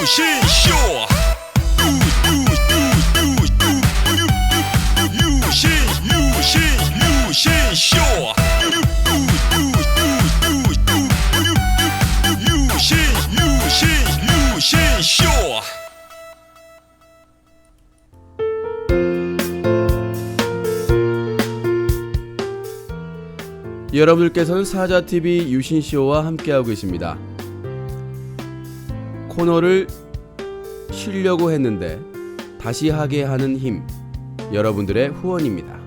유신쇼 유신쇼 유신쇼 여러분들께서는 사자TV 유신쇼와 함께하고 계십니다. 코너를 쉬려고 했는데 다시 하게 하는 힘, 여러분들의 후원입니다.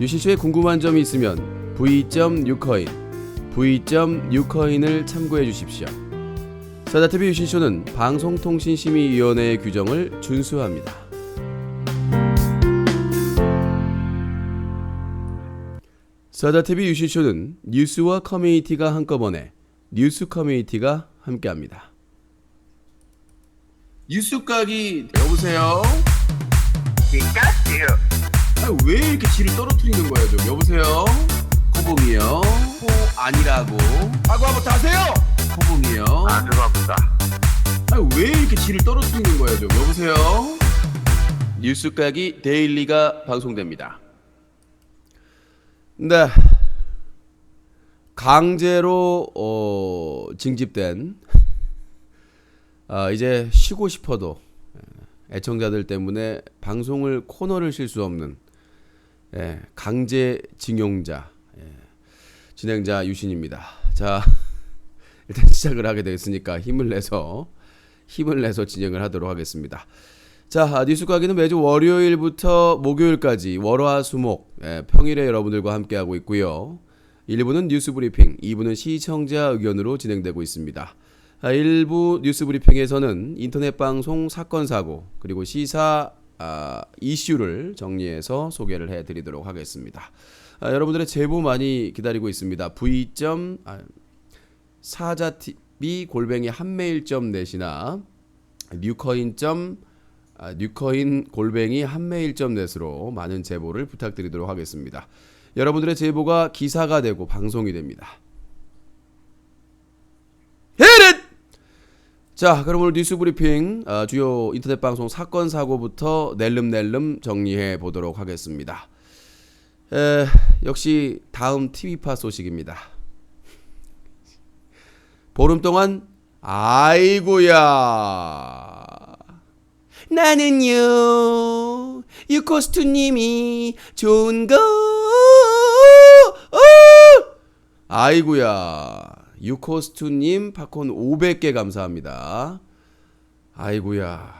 유신쇼에 궁금한 점이 있으면 v.ucoin, v.ucoin을 참고해 주십시오. 사자TV 유신쇼는 방송통신심의위원회의 규정을 준수합니다. 사자TV 유신쇼는 뉴스와 커뮤니티가 한꺼번에 뉴스 커뮤니티가 함께합니다. 뉴스각이 여보세요? 왜 이렇게 지를 떨어뜨리는 거예요? 좀 여보세요? 코봉이요? 아니라고. 한번 다세요. 코봉이요? 죄송합니다. 왜 이렇게 지를 떨어뜨리는 거예요? 좀 여보세요? 뉴스각이 데일리가 방송됩니다. 네, 강제로 징집된 이제 쉬고 싶어도 애청자들 때문에 방송을 코너를 쉴 수 없는 강제징용자 진행자 유신입니다. 자, 일단 시작을 하게 되겠으니까 힘을 내서 진행을 하도록 하겠습니다. 자, 뉴스가기는 매주 월요일부터 목요일까지 월화수목 평일에 여러분들과 함께하고 있고요. 1부는 뉴스 브리핑, 2부는 시청자 의견으로 진행되고 있습니다. 1부 뉴스 브리핑에서는 인터넷 방송 사건 사고 그리고 시사 이슈를 정리해서 소개를 해드리도록 하겠습니다. 여러분들의 제보 많이 기다리고 있습니다. v.사자TV@한메일.net이나 뉴코인@한메일.net으로 많은 제보를 부탁드리도록 하겠습니다. 여러분들의 제보가 기사가 되고 방송이 됩니다. 자, 그럼 오늘 뉴스 브리핑 주요 인터넷 방송 사건 사고부터 낼름낼름 정리해 보도록 하겠습니다. 역시 다음 TV파 소식입니다. 보름 동안 아이고야 나는요 유코스투님이 좋은거 아이고야 유코스투님 팝콘 500개 감사합니다. 아이고야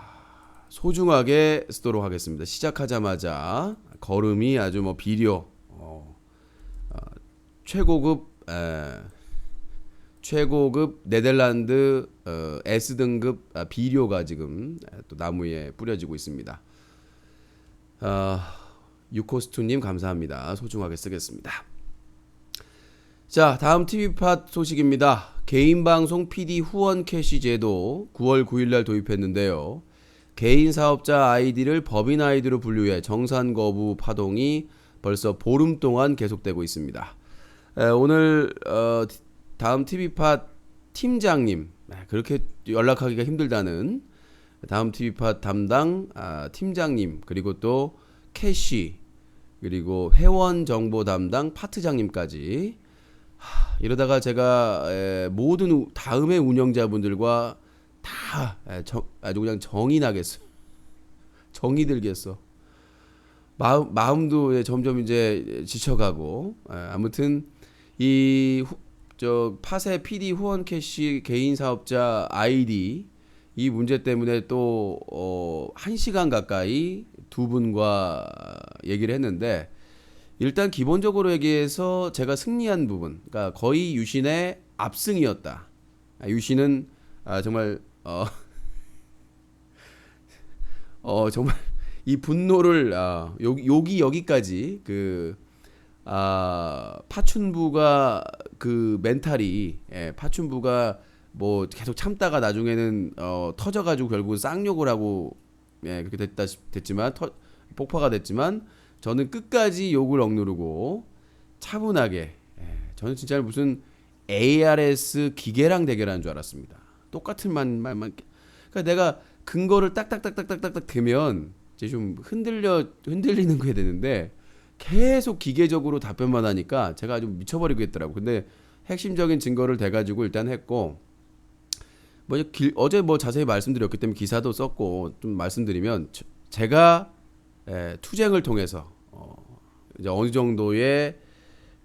소중하게 쓰도록 하겠습니다. 시작하자마자 걸음이 아주 비료 최고급 네덜란드 S등급 비료가 지금 또 나무에 뿌려지고 있습니다. 유코스투님 감사합니다. 소중하게 쓰겠습니다. 자, 다음 TV팟 소식입니다. 개인방송 PD 후원 캐시 제도 9월 9일날 도입했는데요. 개인 사업자 아이디를 법인 아이디로 분류해 정산 거부 파동이 벌써 보름 동안 계속되고 있습니다. 오늘 다음 TV팟 팀장님, 그렇게 연락하기가 힘들다는 다음 TV팟 담당 팀장님, 그리고 또 캐시, 그리고 회원 정보 담당 파트장님까지 이러다가 제가 모든 다음의 운영자분들과 다 아주 그냥 정이 나겠어. 정이 들겠어. 마음도 점점 이제 지쳐가고 아무튼 파세 PD 후원 캐시 개인 사업자 아이디 이 문제 때문에 또 1시간 가까이 두 분과 얘기를 했는데 일단 기본적으로 얘기해서 제가 승리한 부분, 그러니까 거의 유신의 압승이었다. 유신은 정말 정말 이 분노를 여기까지 파춘부가 그 멘탈이 파춘부가 뭐 계속 참다가 나중에는 터져가지고 결국은 쌍욕을 하고 그렇게 됐지만 폭파가 됐지만 저는 끝까지 욕을 억누르고 차분하게 저는 진짜 무슨 ARS 기계랑 대결하는 줄 알았습니다. 똑같은 말만. 그러니까 내가 근거를 딱딱딱딱딱딱 대면 이제 좀 흔들리는 거 해야 되는데 계속 기계적으로 답변만 하니까 제가 아주 미쳐버리겠더라고. 근데 핵심적인 증거를 대가지고 일단 했고, 어제 자세히 말씀드렸기 때문에 기사도 썼고, 좀 말씀드리면 제가 투쟁을 통해서 이제 어느 정도의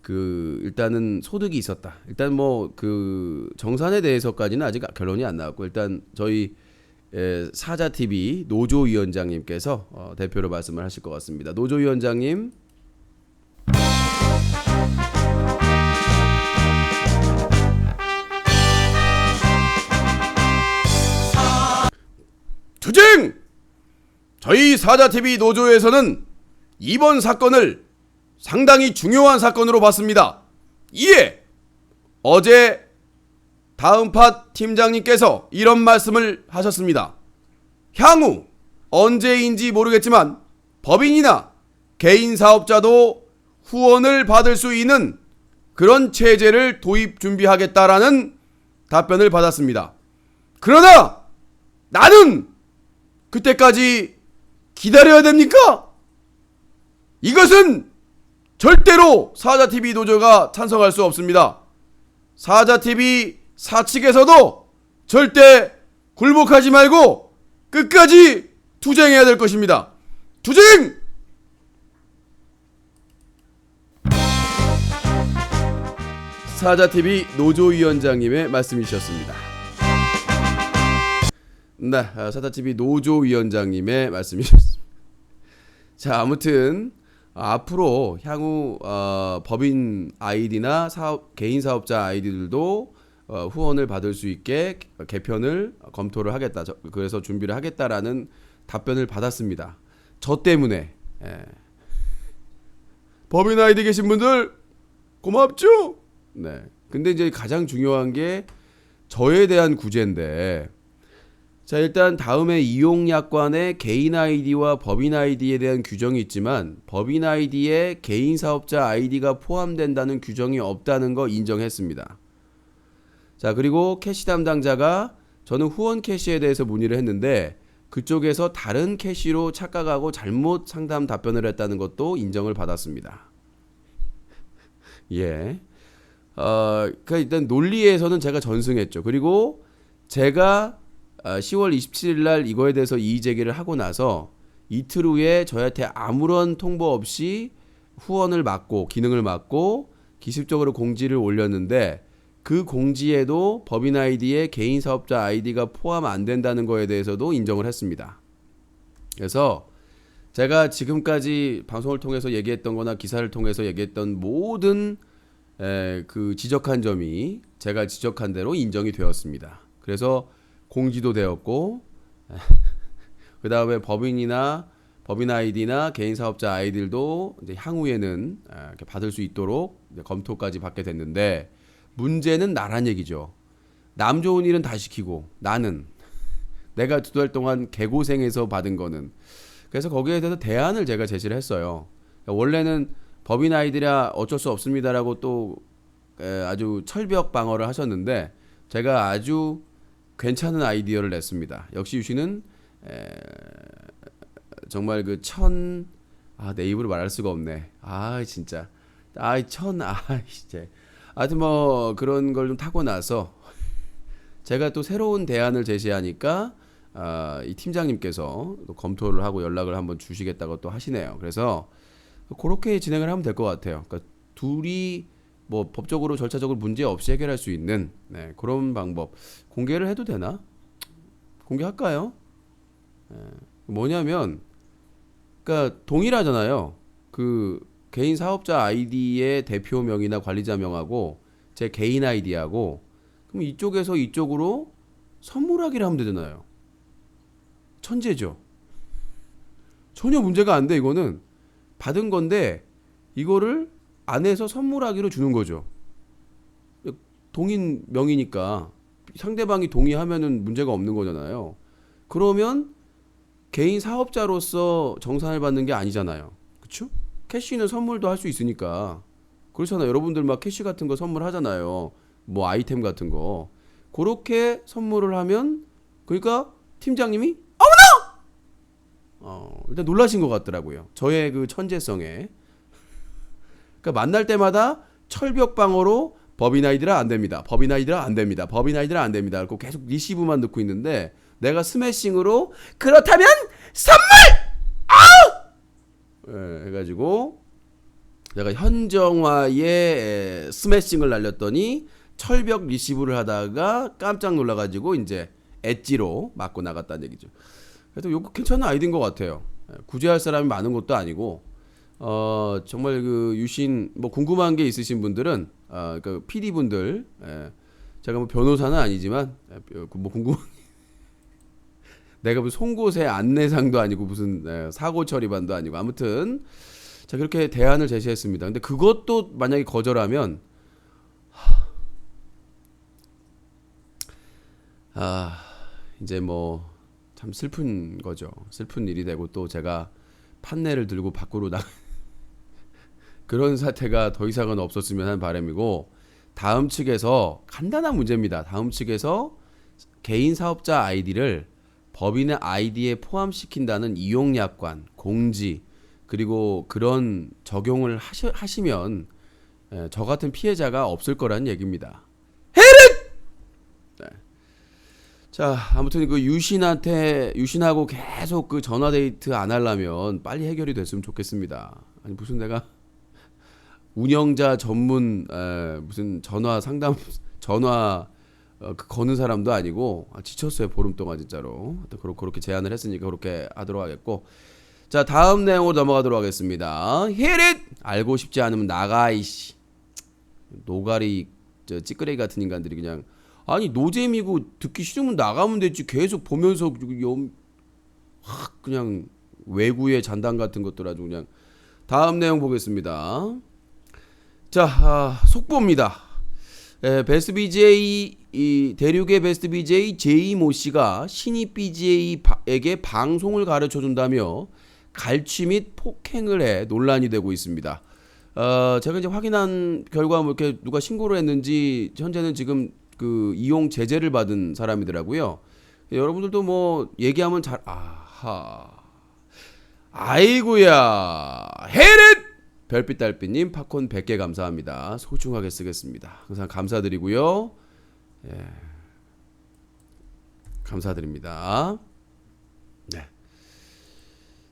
일단은 소득이 있었다. 일단 그 정산에 대해서까지는 아직 결론이 안 나왔고, 일단 저희 사자TV 노조위원장님께서 대표로 말씀을 하실 것 같습니다. 노조위원장님. 투쟁! 저희 사자TV 노조에서는 이번 사건을 상당히 중요한 사건으로 봤습니다. 이에 어제 다음팟 팀장님께서 이런 말씀을 하셨습니다. 향후 언제인지 모르겠지만 법인이나 개인 사업자도 후원을 받을 수 있는 그런 체제를 도입 준비하겠다라는 답변을 받았습니다. 그러나 나는 그때까지 기다려야 됩니까? 이것은 절대로 사자TV 노조가 찬성할 수 없습니다. 사자TV 사측에서도 절대 굴복하지 말고 끝까지 투쟁해야 될 것입니다. 투쟁! 사자TV 노조위원장님의 말씀이셨습니다. 네, 사자TV 노조위원장님의 말씀이셨습니다. 자, 아무튼 앞으로 향후 법인 아이디나 개인 사업자 아이디들도 후원을 받을 수 있게 개편을 검토를 하겠다. 그래서 준비를 하겠다라는 답변을 받았습니다. 저 때문에 법인 아이디 계신 분들 고맙죠? 네. 근데 이제 가장 중요한 게 저에 대한 구제인데, 자, 일단 다음에 이용약관에 개인 아이디와 법인 아이디에 대한 규정이 있지만 법인 아이디에 개인 사업자 아이디가 포함된다는 규정이 없다는 거 인정했습니다. 자, 그리고 캐시 담당자가 저는 후원 캐시에 대해서 문의를 했는데 그쪽에서 다른 캐시로 착각하고 잘못 상담 답변을 했다는 것도 인정을 받았습니다. 예. 그러니까 일단 논리에서는 제가 전승했죠. 그리고 제가 10월 27일 날 이거에 대해서 이의 제기를 하고 나서 이틀 후에 저한테 아무런 통보 없이 후원을 막고 기능을 막고 기습적으로 공지를 올렸는데 그 공지에도 법인 아이디에 개인 사업자 아이디가 포함 안 된다는 거에 대해서도 인정을 했습니다. 그래서 제가 지금까지 방송을 통해서 얘기했던 거나 기사를 통해서 얘기했던 모든 그 지적한 점이 제가 지적한 대로 인정이 되었습니다. 그래서 공지도 되었고 그 다음에 법인 아이디나 개인 사업자 아이들도 이제 향후에는 이렇게 받을 수 있도록 검토까지 받게 됐는데 문제는 나란 얘기죠. 남 좋은 일은 다 시키고 나는 내가 2달 동안 개고생해서 받은 거는, 그래서 거기에 대해서 대안을 제가 제시를 했어요. 원래는 법인 아이디라 어쩔 수 없습니다라고 또 아주 철벽 방어를 하셨는데 제가 아주 괜찮은 아이디어를 냈습니다. 역시 유씨는 정말 내 입으로 말할 수가 없네. 진짜. 진짜. 하여튼 그런 걸 좀 타고 나서 제가 또 새로운 대안을 제시하니까 이 팀장님께서 또 검토를 하고 연락을 한번 주시겠다고 또 하시네요. 그래서 그렇게 진행을 하면 될 것 같아요. 그러니까 둘이 법적으로 절차적으로 문제 없이 해결할 수 있는 그런 방법 공개를 해도 되나? 공개할까요? 뭐냐면 그러니까 동일하잖아요. 그 개인 사업자 아이디의 대표명이나 관리자명하고 제 개인 아이디하고, 그럼 이쪽에서 이쪽으로 선물하기를 하면 되잖아요. 천재죠. 전혀 문제가 안 돼. 이거는 받은 건데 이거를 안에서 선물하기로 주는 거죠. 동인 명의니까 상대방이 동의하면은 문제가 없는 거잖아요. 그러면 개인 사업자로서 정산을 받는 게 아니잖아요. 그렇죠? 캐시는 선물도 할 수 있으니까. 그렇잖아요. 여러분들 막 캐시 같은 거 선물하잖아요. 뭐 아이템 같은 거. 그렇게 선물을 하면 그러니까 팀장님이 일단 놀라신 것 같더라고요. 저의 그 천재성에. 그러니까 만날 때마다 철벽 방어로 법인아이들아 안 됩니다. 법인아이들아 안 됩니다. 법인아이들아 안 됩니다. 그리고 계속 리시브만 넣고 있는데 내가 스매싱으로 그렇다면 선물! 예, 해가지고 내가 현정화의 스매싱을 날렸더니 철벽 리시브를 하다가 깜짝 놀라가지고 이제 엣지로 맞고 나갔다는 얘기죠. 그래도 이거 괜찮은 아이디어인 것 같아요. 구제할 사람이 많은 것도 아니고 정말 그 유신 뭐 궁금한 게 있으신 분들은 그 PD 분들 제가 뭐 변호사는 아니지만 뭐 궁금한 내가 무슨 송곳의 안내상도 아니고 무슨 사고 처리반도 아니고 아무튼 자 그렇게 대안을 제시했습니다. 근데 그것도 만약에 거절하면 이제 뭐 참 슬픈 거죠. 슬픈 일이 되고 또 제가 판넬을 들고 밖으로 그런 사태가 더 이상은 없었으면 하는 바람이고 다음 측에서 간단한 문제입니다. 다음 측에서 개인 사업자 아이디를 법인의 아이디에 포함시킨다는 이용약관, 공지 그리고 그런 적용을 하시면 저 같은 피해자가 없을 거라는 얘기입니다. 자, 아무튼 그 유신하고 계속 그 전화 데이트 안 하려면 빨리 해결이 됐으면 좋겠습니다. 아니 무슨 내가 운영자 전문 무슨 전화 상담 거는 사람도 아니고 지쳤어요. 보름 동안 진짜로. 그렇게 제안을 했으니까 그렇게 하도록 하겠고. 자, 다음 내용으로 넘어가도록 하겠습니다. 히릿 알고 싶지 않으면 나가 이씨. 노가리 찌끄레기 같은 인간들이 그냥 아니 노잼이고 듣기 싫으면 나가면 되지 계속 보면서 그냥 외구의 잔당 같은 것들 아주 그냥. 다음 내용 보겠습니다. 자 속보입니다. 베스트 BJ 대륙의 베스트 BJ 제이모 씨가 신입 BJ에게 방송을 가르쳐 준다며 갈취 및 폭행을 해 논란이 되고 있습니다. 제가 이제 확인한 결과 뭐 이렇게 누가 신고를 했는지 현재는 지금 그 이용 제재를 받은 사람이더라고요. 여러분들도 뭐 얘기하면 잘 아이고야 헤렛 별빛 달빛님 팝콘 100개 감사합니다. 소중하게 쓰겠습니다. 항상 감사드리고요. 예. 감사드립니다. 네.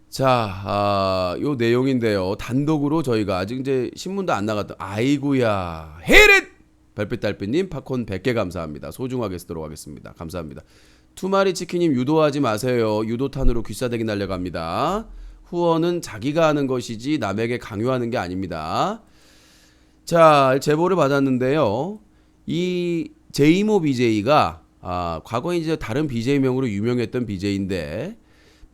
자, 요 내용인데요. 단독으로 저희가 아직 이제 신문도 안 나갔던 아이고야 헤렛 별빛 달빛님 팝콘 100개 감사합니다. 소중하게 쓰도록 하겠습니다. 감사합니다. 투마리 치킨님 유도하지 마세요. 유도탄으로 귀싸대기 날려갑니다. 후원은 자기가 하는 것이지 남에게 강요하는 게 아닙니다. 자, 제보를 받았는데요. 이 제이모 BJ가 과거에 이제 다른 BJ명으로 유명했던 BJ인데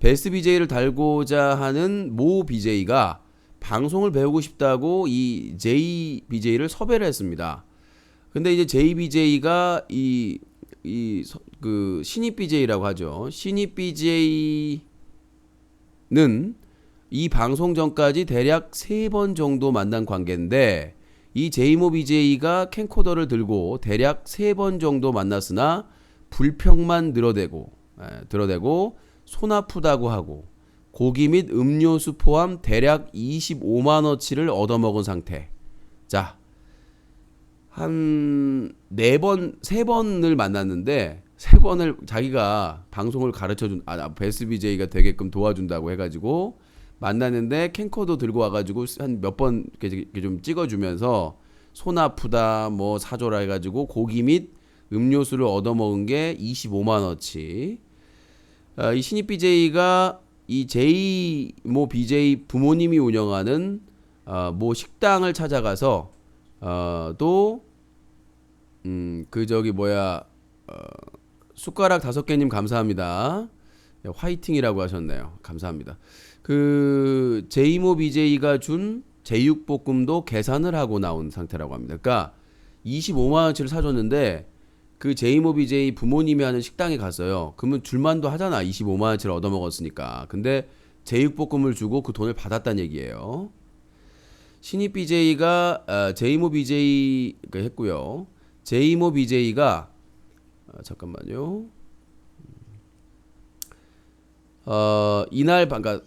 베스트 BJ를 달고자 하는 모 BJ가 방송을 배우고 싶다고 이 J BJ를 섭외를 했습니다. 근데 이제 J BJ가 그 신입 BJ라고 하죠. 신입 BJ는 이 방송 전까지 대략 3번 정도 만난 관계인데 이 제이모 BJ가 캠코더를 들고 대략 3번 정도 만났으나 불평만 드러대고 손 아프다고 하고 고기 및 음료수 포함 대략 25만원치를 얻어먹은 상태. 자, 한 3번을 만났는데 3번을 자기가 방송을 가르쳐준 베스트 BJ가 되게끔 도와준다고 해가지고 만났는데 캠코더 들고 와가지고 한 몇 번 이렇게 좀 찍어주면서 손 아프다 뭐 사줘라 해가지고 고기 및 음료수를 얻어먹은 게 25만원치. 이 신입 BJ가 이 제이모 BJ 부모님이 운영하는 뭐 식당을 찾아가서 숟가락 5개님 감사합니다. 화이팅이라고 하셨네요. 감사합니다. 그 제이모 BJ가 준 제육볶음도 계산을 하고 나온 상태라고 합니다. 그러니까 25만원치를 사줬는데 그 제이모 BJ 부모님이 하는 식당에 갔어요. 그러면 줄만도 하잖아. 25만원치를 얻어먹었으니까. 근데 제육볶음을 주고 그 돈을 받았다는 얘기예요. 신입 BJ가 제이모 BJ가 했고요. 제이모 BJ가 잠깐만요. 이날 그러니까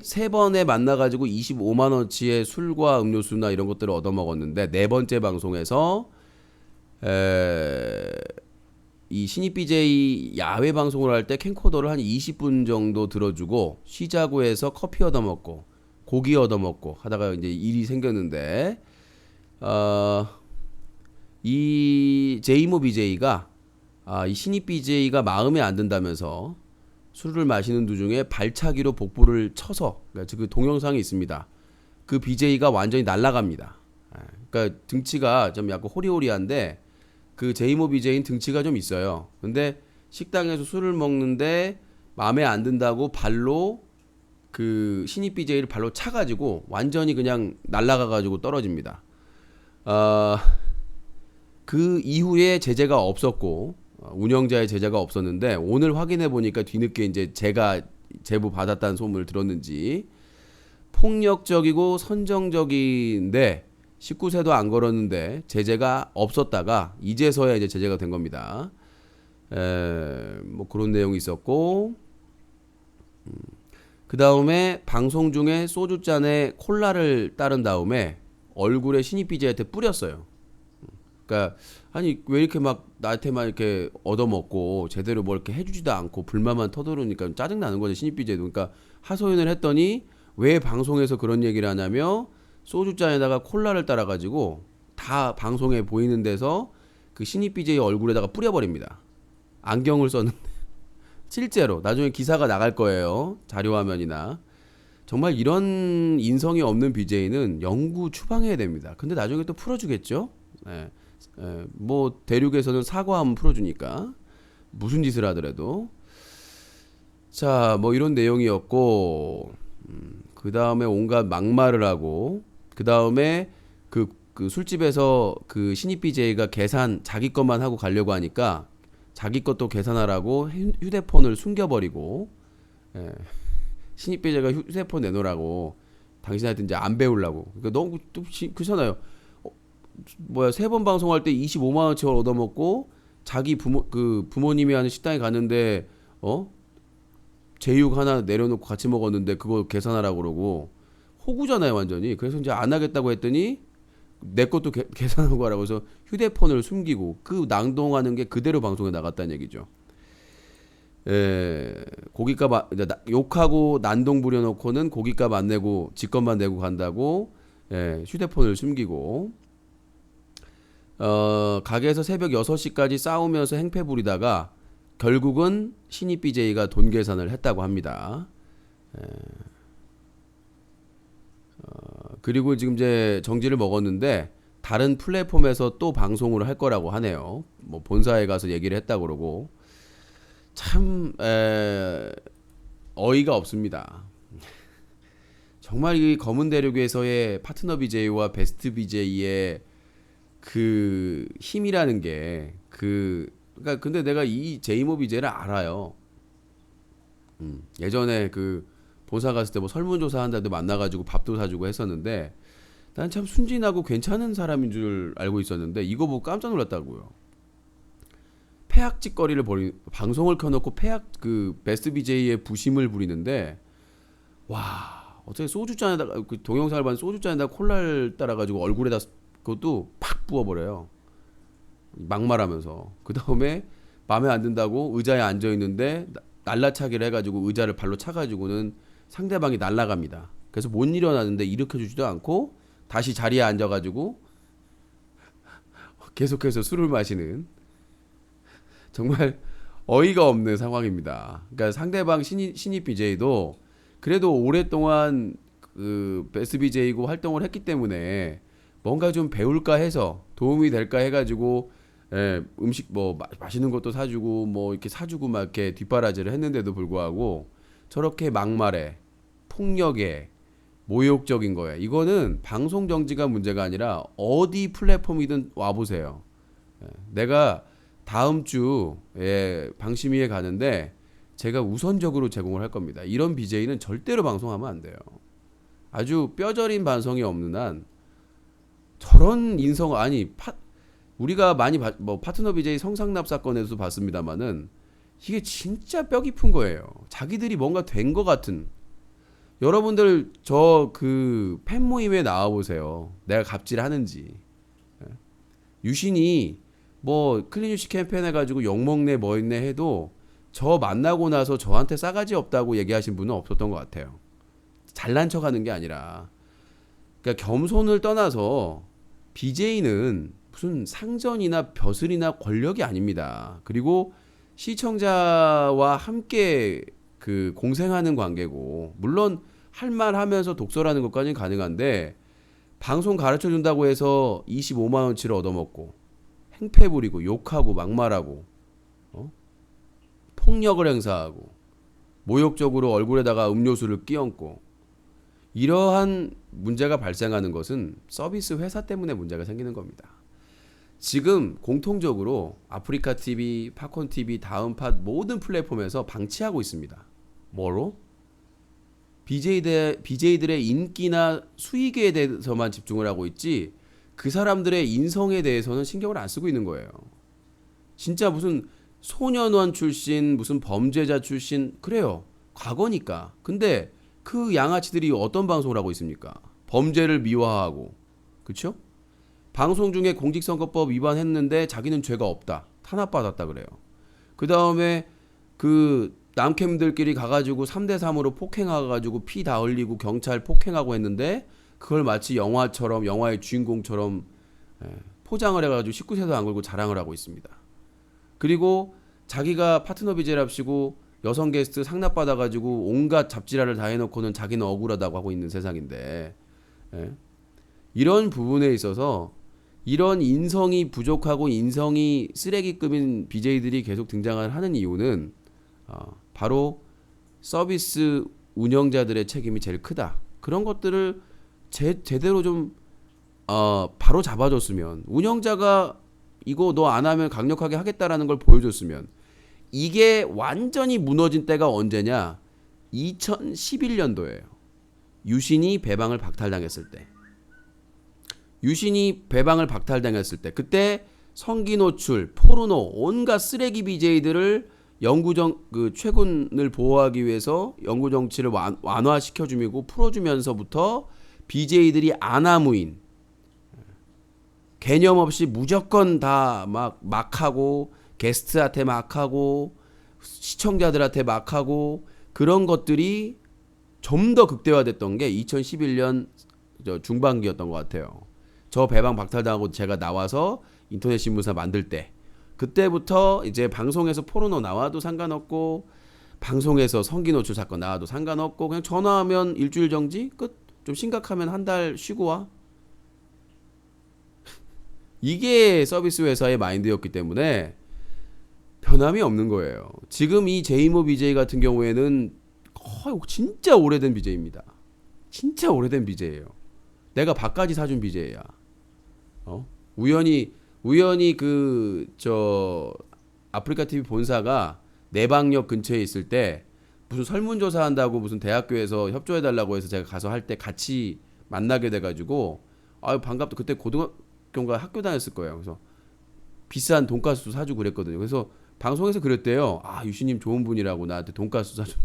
세 번에 만나가지고 25만 원치의 술과 음료수나 이런 것들을 얻어 먹었는데 네 번째 방송에서 이 신입 BJ 야외 방송을 할 때 캠코더를 한 20분 정도 들어주고 쉬자고 해서 커피 얻어 먹고 고기 얻어 먹고 하다가 이제 일이 생겼는데 이 제이모 BJ가 이 신입 BJ가 마음에 안 든다면서 술을 마시는 도중에 발차기로 복부를 쳐서 그러니까 그 동영상이 있습니다. 그 BJ가 완전히 날아갑니다. 그러니까 등치가 좀 약간 호리호리한데 그 제이모 BJ는 등치가 좀 있어요. 근데 식당에서 술을 먹는데 마음에 안 든다고 발로 그 신입 BJ를 발로 차가지고 완전히 그냥 날아가가지고 떨어집니다. 그 이후에 제재가 없었고 운영자의 제재가 없었는데 오늘 확인해 보니까 뒤늦게 이제 제가 제보 받았다는 소문을 들었는지 폭력적이고 선정적인데 19세도 안 걸었는데 제재가 없었다가 이제서야 이제 제재가 된 겁니다. 뭐 그런 내용이 있었고 그 다음에 방송 중에 소주잔에 콜라를 따른 다음에 얼굴에 신입 BJ한테 뿌렸어요. 그러니까 아니 왜 이렇게 막 나한테만 이렇게 얻어먹고 제대로 뭐 이렇게 해주지도 않고 불만만 터두르니까 짜증 나는 거죠 신입 BJ도. 그러니까 하소연을 했더니 왜 방송에서 그런 얘기를 하냐며 소주잔에다가 콜라를 따라가지고 다 방송에 보이는 데서 그 신입 BJ 얼굴에다가 뿌려버립니다. 안경을 썼는데 실제로 나중에 기사가 나갈 거예요. 자료화면이나. 정말 이런 인성이 없는 BJ는 영구 추방해야 됩니다. 근데 나중에 또 풀어주겠죠. 뭐 대륙에서는 사과하면 풀어주니까 무슨 짓을 하더라도. 자, 뭐 이런 내용이었고 그 다음에 온갖 막말을 하고 그 다음에 그 술집에서 그 신입 BJ가 계산 자기 것만 하고 가려고 하니까 자기 것도 계산하라고 휴대폰을 숨겨버리고 신입 BJ가 휴대폰 내놓으라고 당신한테 이제 안 배우려고. 그러니까 너무 또 그렇잖아요. 세 번 방송할 때 25만 원치 얻어먹고 자기 부모님이 하는 식당에 갔는데 제육 하나 내려놓고 같이 먹었는데 그거 계산하라고 그러고 호구잖아요 완전히. 그래서 이제 안 하겠다고 했더니 내 것도 계산하고 하라고 해서 휴대폰을 숨기고 그 낭동하는 게 그대로 방송에 나갔다는 얘기죠. 고깃값 욕하고 난동 부려놓고는 고깃값 안 내고 지 것만 내고 간다고 휴대폰을 숨기고 가게에서 새벽 6시까지 싸우면서 행패 부리다가 결국은 신입 BJ가 돈 계산을 했다고 합니다. 그리고 지금 이제 정지를 먹었는데 다른 플랫폼에서 또 방송을 할 거라고 하네요. 뭐 본사에 가서 얘기를 했다고 그러고 참 어이가 없습니다. 정말 이 검은 대륙에서의 파트너 BJ와 베스트 BJ의 그 힘이라는 게 그러니까 근데 내가 이 제이모 BJ를 알아요. 예전에 그 본사 갔을 때 뭐 설문조사 한다도 만나가지고 밥도 사주고 했었는데 난 참 순진하고 괜찮은 사람인 줄 알고 있었는데 이거 보고 깜짝 놀랐다고요. 폐악짓거리를 방송을 켜놓고 그 베스트 BJ의 부심을 부리는데 와 어떻게 소주잔에다가 그 동영상을 봤는데 소주잔에다가 콜라를 따라가지고 얼굴에다 그것도 팍 부어버려요. 막말하면서. 그 다음에 마음에 안 든다고 의자에 앉아있는데 날라차기를 해가지고 의자를 발로 차가지고는 상대방이 날아갑니다. 그래서 못 일어나는데 일으켜주지도 않고 다시 자리에 앉아가지고 계속해서 술을 마시는 정말 어이가 없는 상황입니다. 그러니까 상대방 신입 BJ도 그래도 오랫동안 그 베스트 BJ고 활동을 했기 때문에 뭔가 좀 배울까 해서 도움이 될까 해가지고 음식 뭐 맛있는 것도 사주고 뭐 이렇게 사주고 막 이렇게 뒷바라지를 했는데도 불구하고 저렇게 막말에 폭력에 모욕적인 거예요. 이거는 방송 정지가 문제가 아니라 어디 플랫폼이든 와보세요. 내가 다음 주에 방심위에 가는데 제가 우선적으로 제공을 할 겁니다. 이런 BJ는 절대로 방송하면 안 돼요. 아주 뼈저린 반성이 없는 한 저런 인성 아니 우리가 많이 뭐 파트너 BJ 성상납 사건에서도 봤습니다만은 이게 진짜 뼈 깊은 거예요. 자기들이 뭔가 된 것 같은. 여러분들 저 그 팬 모임에 나와 보세요. 내가 갑질하는지. 유신이 뭐 클린유시 캠페인 해가지고 욕먹네 뭐있네 해도 저 만나고 나서 저한테 싸가지 없다고 얘기하신 분은 없었던 것 같아요. 잘난 척하는 게 아니라, 그러니까 겸손을 떠나서 BJ는 무슨 상전이나 벼슬이나 권력이 아닙니다. 그리고 시청자와 함께 그 공생하는 관계고, 물론 할 말 하면서 독설하는 것까지는 가능한데 방송 가르쳐 준다고 해서 25만 원치를 얻어먹고 행패 부리고 욕하고 막말하고 폭력을 행사하고 모욕적으로 얼굴에다가 음료수를 끼얹고 이러한 문제가 발생하는 것은 서비스 회사 때문에 문제가 생기는 겁니다. 지금 공통적으로 아프리카 TV, 팝콘 TV, 다음팟 모든 플랫폼에서 방치하고 있습니다. 뭐로? BJ들의 인기나 수익에 대해서만 집중을 하고 있지 그 사람들의 인성에 대해서는 신경을 안 쓰고 있는 거예요. 진짜 무슨 소년원 출신, 무슨 범죄자 출신, 그래요. 과거니까. 근데 그 양아치들이 어떤 방송을 하고 있습니까? 범죄를 미화하고, 그렇죠? 방송 중에 공직선거법 위반했는데 자기는 죄가 없다, 탄압받았다 그래요. 그 다음에 그 남캠들끼리 가가지고 3대3으로 폭행해가지고 피 다 흘리고 경찰 폭행하고 했는데 그걸 마치 영화처럼, 영화의 주인공처럼 포장을 해가지고 19세도 안 걸고 자랑을 하고 있습니다. 그리고 자기가 파트너 BJ랍시고 여성 게스트 상납받아가지고 온갖 잡지랄을 다 해놓고는 자기는 억울하다고 하고 있는 세상인데, 이런 부분에 있어서 이런 인성이 부족하고 인성이 쓰레기급인 BJ들이 계속 등장을 하는 이유는 바로 서비스 운영자들의 책임이 제일 크다. 그런 것들을 제대로 좀 바로 잡아줬으면, 운영자가 이거 너 안 하면 강력하게 하겠다라는 걸 보여줬으면. 이게 완전히 무너진 때가 언제냐? 2011년도예요. 유신이 배방을 박탈당했을 때. 유신이 배방을 박탈당했을 때, 그때 성기 노출, 포르노, 온갖 쓰레기 BJ들을 그 최군을 보호하기 위해서 영구 정치를 완화시켜주고 풀어주면서부터 BJ들이 아나무인, 개념 없이 무조건 다 막 하고, 게스트한테 막 하고, 시청자들한테 막 하고, 그런 것들이 좀 더 극대화됐던 게 2011년 중반기였던 것 같아요. 저 배방 박탈당하고 제가 나와서 인터넷 신문사 만들 때, 그때부터 이제 방송에서 포르노 나와도 상관없고, 방송에서 성기 노출 사건 나와도 상관없고, 그냥 전화하면 일주일 정지 끝. 좀 심각하면 한 달 쉬고 와. 이게 서비스 회사의 마인드였기 때문에 변함이 없는 거예요. 지금 이 제이모 BJ 같은 경우에는 거의 진짜 오래된 BJ입니다. 진짜 오래된 BJ예요. 내가 밥까지 사준 BJ야. 우연히 아프리카 TV 본사가 내방역 근처에 있을 때 무슨 설문조사 한다고 무슨 대학교에서 협조해달라고 해서 제가 가서 할 때 같이 만나게 돼가지고, 반갑다. 그때 고등학교인가 학교 다녔을 거예요. 그래서 비싼 돈가스도 사주고 그랬거든요. 그래서 방송에서 그랬대요. 유신님 좋은 분이라고 나한테 돈가스 사줬.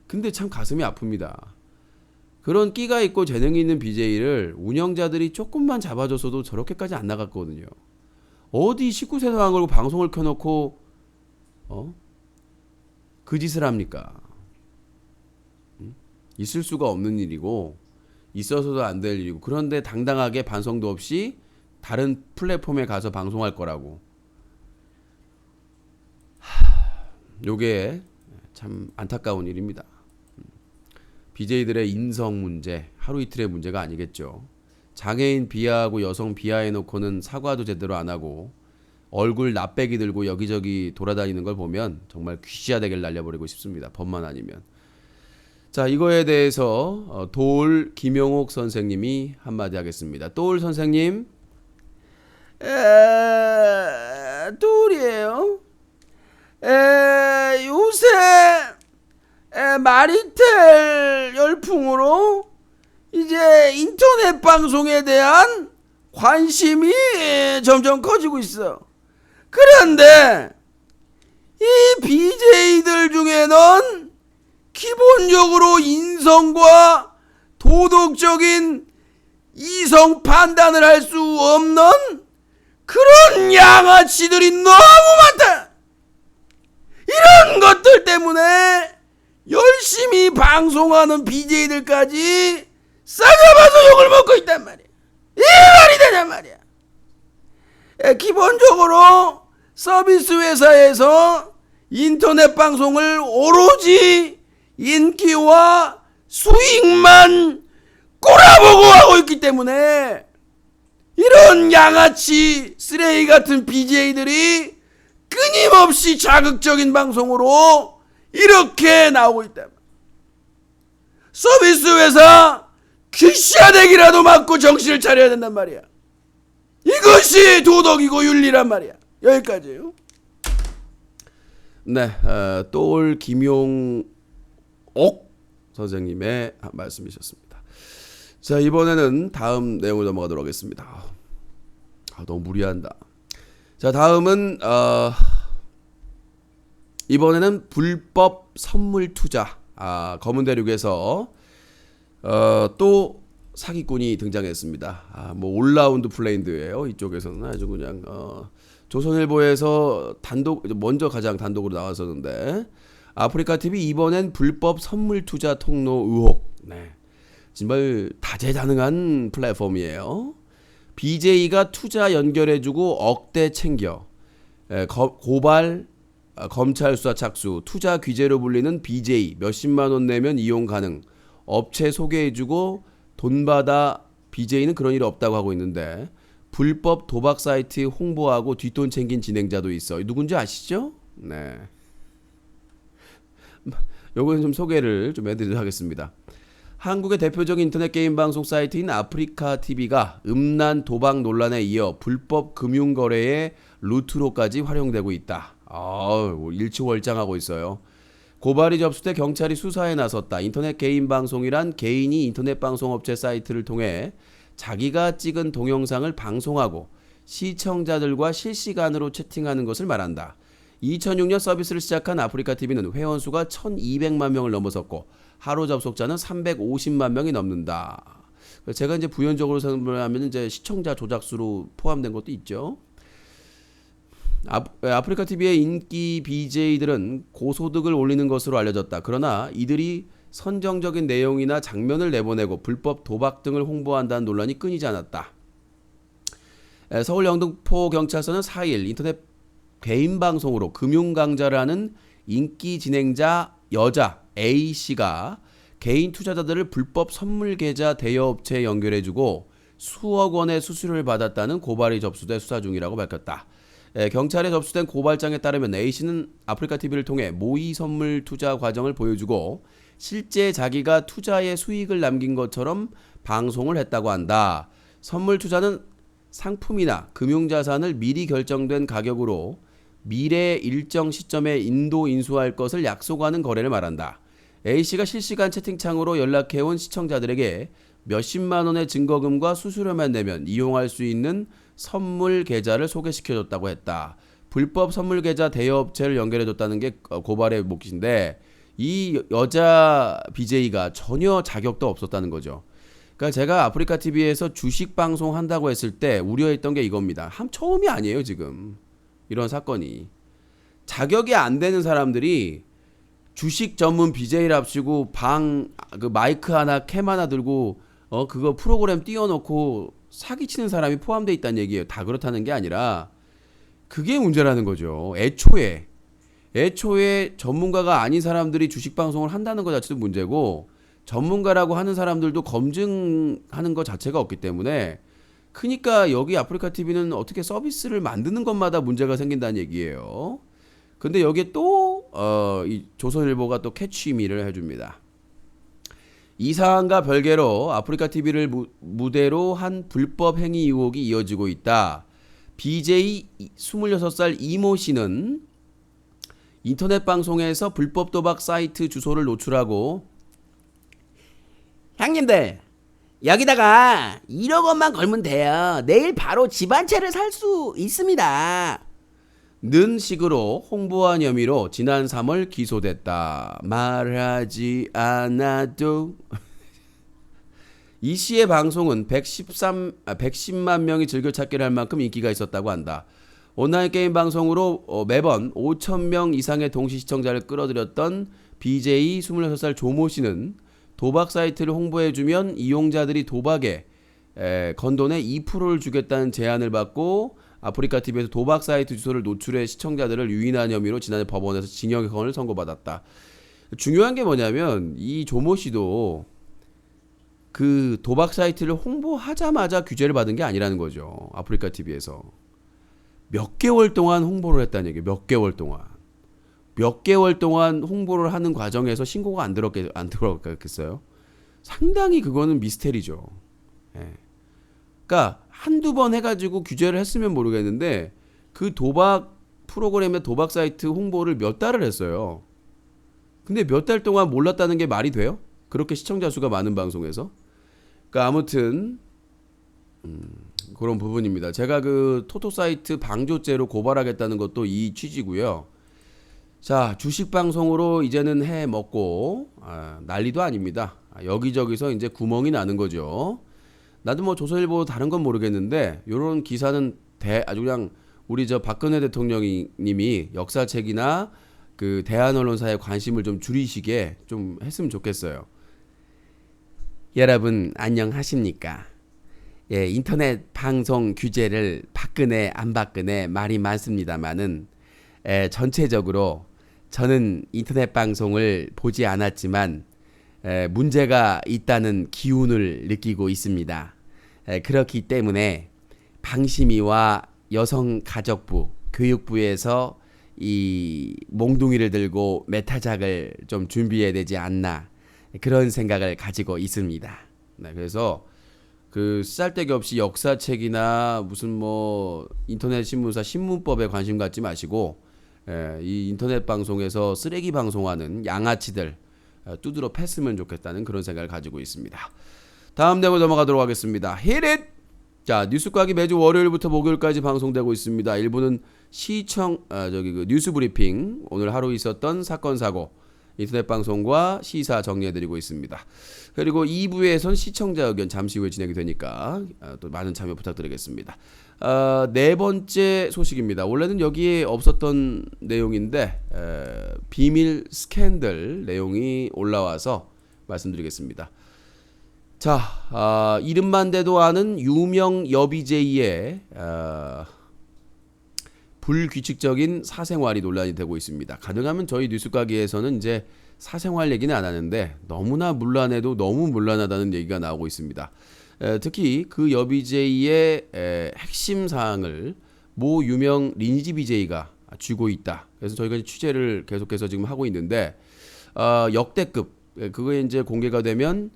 근데 참 가슴이 아픕니다. 그런 끼가 있고 재능이 있는 BJ를 운영자들이 조금만 잡아줬어도 저렇게까지 안 나갔거든요. 어디 19세도 안 걸고 방송을 켜놓고 그 짓을 합니까? 있을 수가 없는 일이고 있어서도 안 될 일이고, 그런데 당당하게 반성도 없이 다른 플랫폼에 가서 방송할 거라고. 요게 참 안타까운 일입니다. BJ들의 인성 문제, 하루 이틀의 문제가 아니겠죠. 장애인 비하하고 여성 비하해놓고는 사과도 제대로 안 하고 얼굴 납배기 들고 여기저기 돌아다니는 걸 보면 정말 귀시야되게 날려버리고 싶습니다. 법만 아니면. 자, 이거에 대해서 도울 김용옥 선생님이 한마디 하겠습니다. 도울 선생님. 도울이에요. 요새 마리텔 열풍으로 이제 인터넷 방송에 대한 관심이 점점 커지고 있어. 그런데 이 BJ들 중에는 기본적으로 인성과 도덕적인 이성 판단을 할 수 없는 그런 양아치들이 너무 많다. 이런 것들 때문에 열심히 방송하는 BJ들까지 싸잡아서 욕을 먹고 있단 말이야. 이 말이 되냔 말이야. 기본적으로 서비스 회사에서 인터넷 방송을 오로지 인기와 수익만 꼬라보고 하고 있기 때문에 이런 양아치 쓰레기 같은 BJ들이 끊임없이 자극적인 방송으로 이렇게 나오고 있다. 서비스 회사 귀샤대기라도 맞고 정신을 차려야 된단 말이야. 이것이 도덕이고 윤리란 말이야. 여기까지요. 네, 똘 김용옥 선생님의 말씀이셨습니다. 자, 이번에는 다음 내용을 넘어가도록 하겠습니다. 너무 무리한다. 자, 다음은 이번에는 불법 선물 투자. 검은 대륙에서 또 사기꾼이 등장했습니다. 뭐 올라운드 플레인드예요. 이쪽에서는 아주 그냥 조선일보에서 먼저 가장 단독으로 나왔었는데, 아프리카 TV 이번엔 불법 선물 투자 통로 의혹. 네, 정말 다재다능한 플랫폼이에요. BJ가 투자 연결해주고 억대 챙겨, 고발, 검찰 수사 착수, 투자 귀재로 불리는 BJ 몇십만 원 내면 이용 가능, 업체 소개해주고 돈 받아. BJ는 그런 일 없다고 하고 있는데 불법 도박 사이트 홍보하고 뒷돈 챙긴 진행자도 있어. 누군지 아시죠? 네. 요거는 좀 소개를 좀 해드리도록 하겠습니다. 한국의 대표적인 인터넷 게임 방송 사이트인 아프리카 TV가 음란 도박 논란에 이어 불법 금융 거래의 루트로까지 활용되고 있다. 일치월장하고 있어요. 고발이 접수돼 경찰이 수사에 나섰다. 인터넷 개인 방송이란 개인이 인터넷 방송 업체 사이트를 통해 자기가 찍은 동영상을 방송하고 시청자들과 실시간으로 채팅하는 것을 말한다. 2006년 서비스를 시작한 아프리카 TV는 회원수가 1200만 명을 넘어섰고 하루 접속자는 350만 명이 넘는다. 제가 이제 부연적으로 설명하면 이제 시청자 조작수로 포함된 것도 있죠. 아프리카 TV의 인기 BJ들은 고소득을 올리는 것으로 알려졌다. 그러나 이들이 선정적인 내용이나 장면을 내보내고 불법 도박 등을 홍보한다는 논란이 끊이지 않았다. 서울 영등포경찰서는 4일 인터넷 개인 방송으로 금융 강좌를 하는 인기 진행자 여자 A씨가 개인 투자자들을 불법 선물 계좌 대여업체에 연결해주고 수억 원의 수수료를 받았다는 고발이 접수돼 수사 중이라고 밝혔다. 경찰에 접수된 고발장에 따르면 A씨는 아프리카 TV를 통해 모의 선물 투자 과정을 보여주고 실제 자기가 투자에 수익을 남긴 것처럼 방송을 했다고 한다. 선물 투자는 상품이나 금융자산을 미리 결정된 가격으로 미래 일정 시점에 인수할 것을 약속하는 거래를 말한다. A씨가 실시간 채팅창으로 연락해온 시청자들에게 몇십만 원의 증거금과 수수료만 내면 이용할 수 있는 선물 계좌를 소개시켜줬다고 했다. 불법 선물 계좌 대여업체를 연결해줬다는 게 고발의 몫인데 이 여자 BJ가 전혀 자격도 없었다는 거죠. 그러니까 제가 아프리카 TV에서 주식 방송 한다고 했을 때 우려했던 게 이겁니다. 처음이 아니에요 지금 이런 사건이. 자격이 안 되는 사람들이 주식 전문 BJ랍시고 그 마이크 하나 캠 하나 들고 그거 프로그램 띄워놓고 사기치는 사람이 포함되어 있다는 얘기예요. 다 그렇다는 게 아니라 그게 문제라는 거죠. 애초에 전문가가 아닌 사람들이 주식 방송을 한다는 것 자체도 문제고 전문가라고 하는 사람들도 검증하는 것 자체가 없기 때문에 그러니까 여기 아프리카 TV는 어떻게 서비스를 만드는 것마다 문제가 생긴다는 얘기예요. 근데 여기에 또 이 조선일보가 또 캐치미를 해줍니다. 이 사안과 별개로 아프리카 TV를 무대로 한 불법 행위 의혹이 이어지고 있다. BJ 26살 이모 씨는 인터넷 방송에서 불법 도박 사이트 주소를 노출하고 형님들 여기다가 1억 원만 걸면 돼요. 내일 바로 집 한 채를 살 수 있습니다. 는 식으로 홍보한 혐의로 지난 3월 기소됐다. 말하지 않아도. 이 씨의 방송은 110만 명이 즐겨찾기를 할 만큼 인기가 있었다고 한다. 온라인 게임 방송으로 매번 5,000명 이상의 동시 시청자를 끌어들였던 BJ 26살 조모 씨는 도박 사이트를 홍보해주면 이용자들이 도박에 건 돈의 2%를 주겠다는 제안을 받고 아프리카 TV에서 도박 사이트 주소를 노출해 시청자들을 유인한 혐의로 지난해 법원에서 징역형을 선고받았다. 중요한 게 뭐냐면 이 조모 씨도 그 도박 사이트를 홍보하자마자 규제를 받은 게 아니라는 거죠. 아프리카 TV에서 몇 개월 동안 홍보를 했다는 얘기예요. 몇 개월 동안 홍보를 하는 과정에서 신고가 안 들어갔겠어요? 상당히 그거는 미스테리죠. 예. 그러니까 한두 번 해가지고 규제를 했으면 모르겠는데 그 도박 프로그램의 도박 사이트 홍보를 몇 달을 했어요. 근데 몇 달 동안 몰랐다는 게 말이 돼요? 그렇게 시청자 수가 많은 방송에서? 그러니까 아무튼 그런 부분입니다. 제가 그 토토 사이트 방조죄로 고발하겠다는 것도 이 취지고요. 자, 주식 방송으로 이제는 해 먹고 난리도 아닙니다. 여기저기서 이제 구멍이 나는 거죠. 나도 뭐 조선일보 다른 건 모르겠는데 이런 기사는 아주 그냥 우리 저 박근혜 대통령님이 역사책이나 그 대한 언론사에 관심을 좀 줄이시게 좀 했으면 좋겠어요. 여러분 안녕하십니까? 예, 인터넷 방송 규제를 박근혜 안 박근혜 말이 많습니다만은 전체적으로 저는 인터넷 방송을 보지 않았지만 문제가 있다는 기운을 느끼고 있습니다. 그렇기 때문에 방심위와 여성가족부, 교육부에서 이 몽둥이를 들고 메타작을 좀 준비해야 되지 않나 그런 생각을 가지고 있습니다. 네, 그래서 그 쓸데기 없이 역사책이나 무슨 뭐 인터넷 신문사 신문법에 관심 갖지 마시고 이 인터넷 방송에서 쓰레기 방송하는 양아치들 두드러 팼으면 좋겠다는 그런 생각을 가지고 있습니다. 다음 내용 넘어가도록 하겠습니다. Hit it! 자, 뉴스각이 매주 월요일부터 목요일까지 방송되고 있습니다. 1부는 그 뉴스 브리핑, 오늘 하루 있었던 사건 사고, 인터넷 방송과 시사 정리해드리고 있습니다. 그리고 2부에선 시청자 의견 잠시 후에 진행이 되니까 또 많은 참여 부탁드리겠습니다. 네 번째 소식입니다. 원래는 여기에 없었던 내용인데 비밀 스캔들 내용이 올라와서 말씀드리겠습니다. 자, 이름만 대도 아는 유명 여비제이의 불규칙적인 사생활이 논란이 되고 있습니다. 가능하면 저희 뉴스가게에서는 이제 사생활 얘기는 안 하는데 너무나 문란해도 너무 문란하다는 얘기가 나오고 있습니다. 특히 그 여비제이의 핵심 사항을 모 유명 리니지 BJ가 쥐고 있다. 그래서 저희가 취재를 계속해서 지금 하고 있는데 역대급 그거에 이제 공개가 되면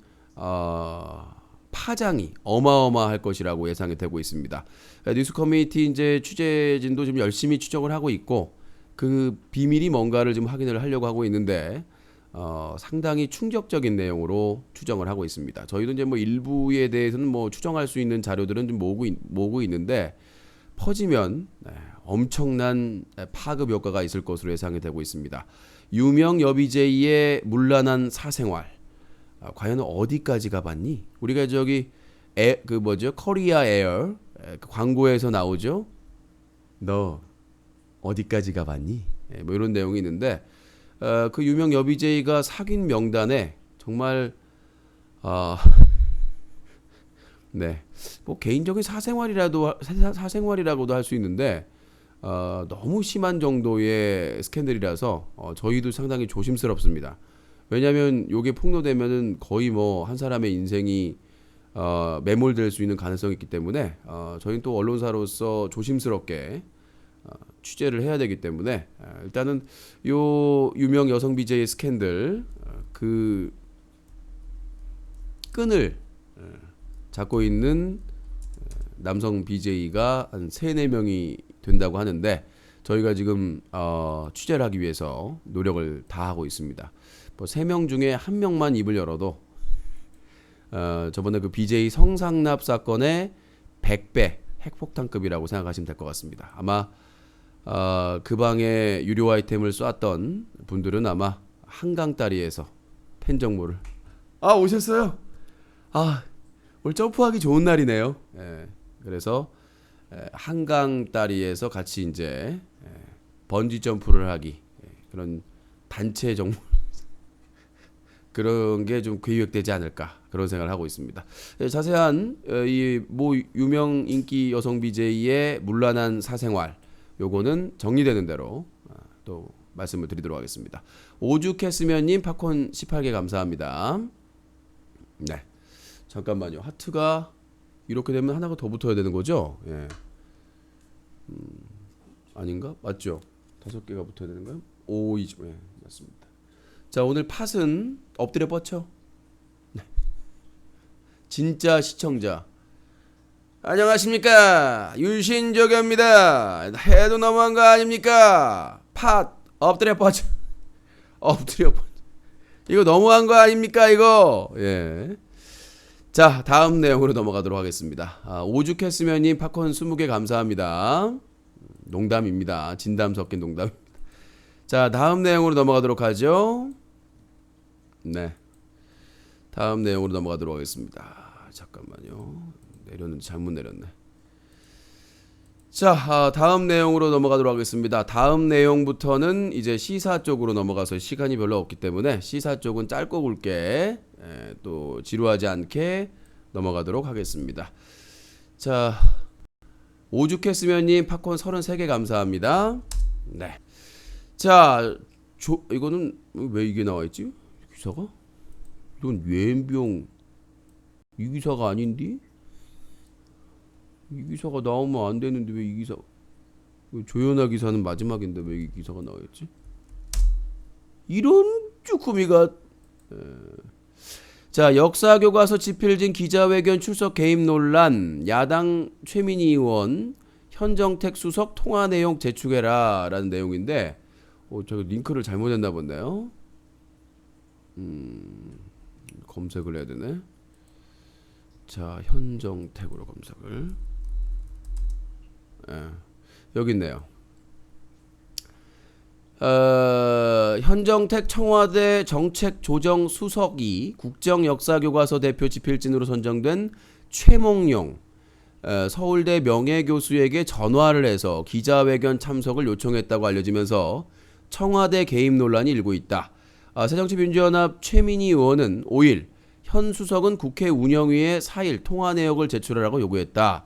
파장이 어마어마할 것이라고 예상이 되고 있습니다. 뉴스 커뮤니티 이제 취재진도 지금 열심히 추적을 하고 있고 그 비밀이 뭔가를 지금 확인을 하려고 하고 있는데 상당히 충격적인 내용으로 추정을 하고 있습니다. 저희도 이제 뭐 일부에 대해서는 뭐 추정할 수 있는 자료들은 좀 모으고 있는데 퍼지면 엄청난 파급 효과가 있을 것으로 예상이 되고 있습니다. 유명 여비제이의 문란한 사생활 과연 어디까지 가봤니? 우리가 저기 코리아 에어 그 광고에서 나오죠. 너 어디까지 가봤니? 뭐 이런 내용이 있는데 그 유명 여비제이가 사귄 명단에 정말 네, 뭐 개인적인 사생활이라고도 할 수 있는데 너무 심한 정도의 스캔들이라서 저희도 상당히 조심스럽습니다. 왜냐하면 요게 폭로되면은 거의 뭐 한 사람의 인생이 매몰될 수 있는 가능성이 있기 때문에 저희는 또 언론사로서 조심스럽게 취재를 해야 되기 때문에 일단은 요 유명 여성 BJ 스캔들 그 끈을 잡고 있는 남성 BJ가 한 3-4명이 된다고 하는데 저희가 지금 취재를 하기 위해서 노력을 다하고 있습니다. 뭐 3명 중에 1명만 입을 열어도 저번에 그 BJ 성상납 사건의 100배 핵폭탄급이라고 생각하시면 될 것 같습니다. 아마 그 방에 유료 아이템을 쐈던 분들은 아마 한강다리에서 팬정모를 오셨어요. 오늘 점프하기 좋은 날이네요. 예, 그래서 한강다리에서 같이 이제 번지 점프를 하기 그런 단체 정모 그런 게 좀 계획되지 않을까 그런 생각을 하고 있습니다. 자세한 이 모 유명 인기 여성 BJ의 문란한 사생활 요거는 정리되는 대로 또 말씀을 드리도록 하겠습니다. 오죽했으면님 팝콘 18개 감사합니다. 네, 잠깐만요. 하트가 이렇게 되면 하나가 더 붙어야 되는 거죠? 예. 아닌가? 맞죠? 5개가 붙어야 되는가요? 2죠. 예, 맞습니다. 자, 오늘 팟은 엎드려 뻗쳐. 네. 진짜 시청자. 안녕하십니까? 유신조교입니다. 해도 너무한 거 아닙니까? 팟 엎드려 뻗쳐. 엎드려 뻗쳐. 이거 너무한 거 아닙니까? 이거. 예. 자, 다음 내용으로 넘어가도록 하겠습니다. 오죽했으면님 팝콘 20개 감사합니다. 농담입니다. 진담 섞인 농담. 자, 다음 내용으로 넘어가도록 하죠. 네, 다음 내용으로 넘어가도록 하겠습니다. 잠깐만요. 내렸는데 잘못 내렸네. 자, 다음 내용으로 넘어가도록 하겠습니다. 다음 내용부터는 이제 시사 쪽으로 넘어가서 시간이 별로 없기 때문에 시사 쪽은 짧고 굵게 또 지루하지 않게 넘어가도록 하겠습니다. 자, 오죽했으면님 팝콘 33개 감사합니다. 네. 자, 이거는 왜 이게 나와있지? 기사가? 이건 유엔병 이 기사가 아닌데? 이 기사가 나오면 안 되는데 왜 이 기사? 조연아 기사는 마지막인데 왜 이 기사가 나와있지? 이런 쭈꾸미가. 자, 역사교과서 집필진 기자회견 출석 개입 논란, 야당 최민희 의원 현정택 수석 통화 내용 제출해라 라는 내용인데 저기 링크를 잘못했나 보네요. 검색을 해야 되네. 자, 현정택으로 검색을. 여기 있네요. 현정택 청와대 정책조정수석이 국정역사교과서 대표 집필진으로 선정된 최몽룡 서울대 명예교수에게 전화를 해서 기자회견 참석을 요청했다고 알려지면서 청와대 개입 논란이 일고 있다. 새정치민주연합 최민희 의원은 5일 현 수석은 국회 운영위에 4일 통화 내역을 제출하라고 요구했다.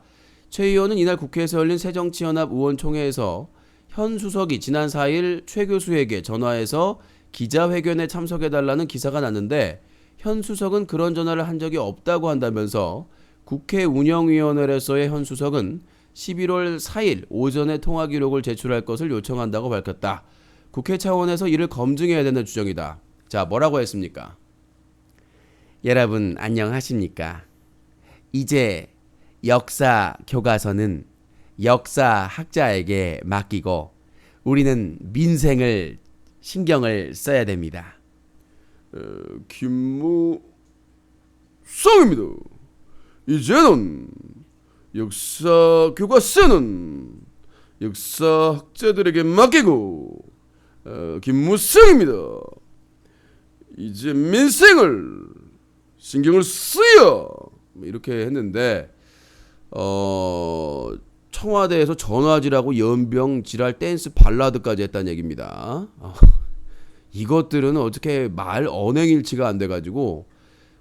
최 의원은 이날 국회에서 열린 새정치연합 의원총회에서 현 수석이 지난 4일 최 교수에게 전화해서 기자회견에 참석해달라는 기사가 났는데 현 수석은 그런 전화를 한 적이 없다고 한다면서 국회 운영위원회에서의 현 수석은 11월 4일 오전에 통화 기록을 제출할 것을 요청한다고 밝혔다. 국회 차원에서 이를 검증해야 된다는 주장이다. 자, 뭐라고 했습니까? 여러분 안녕하십니까? 이제 역사 교과서는 역사학자에게 맡기고 우리는 민생을 신경을 써야 됩니다. 김무성입니다. 이제는 역사 교과서는 역사학자들에게 맡기고 김무성입니다. 이제 민생을 신경을 쓰여 이렇게 했는데 청와대에서 전화지라고 연병 지랄 댄스 발라드까지 했다는 얘기입니다. 이것들은 어떻게 말 언행일치가 안 돼가지고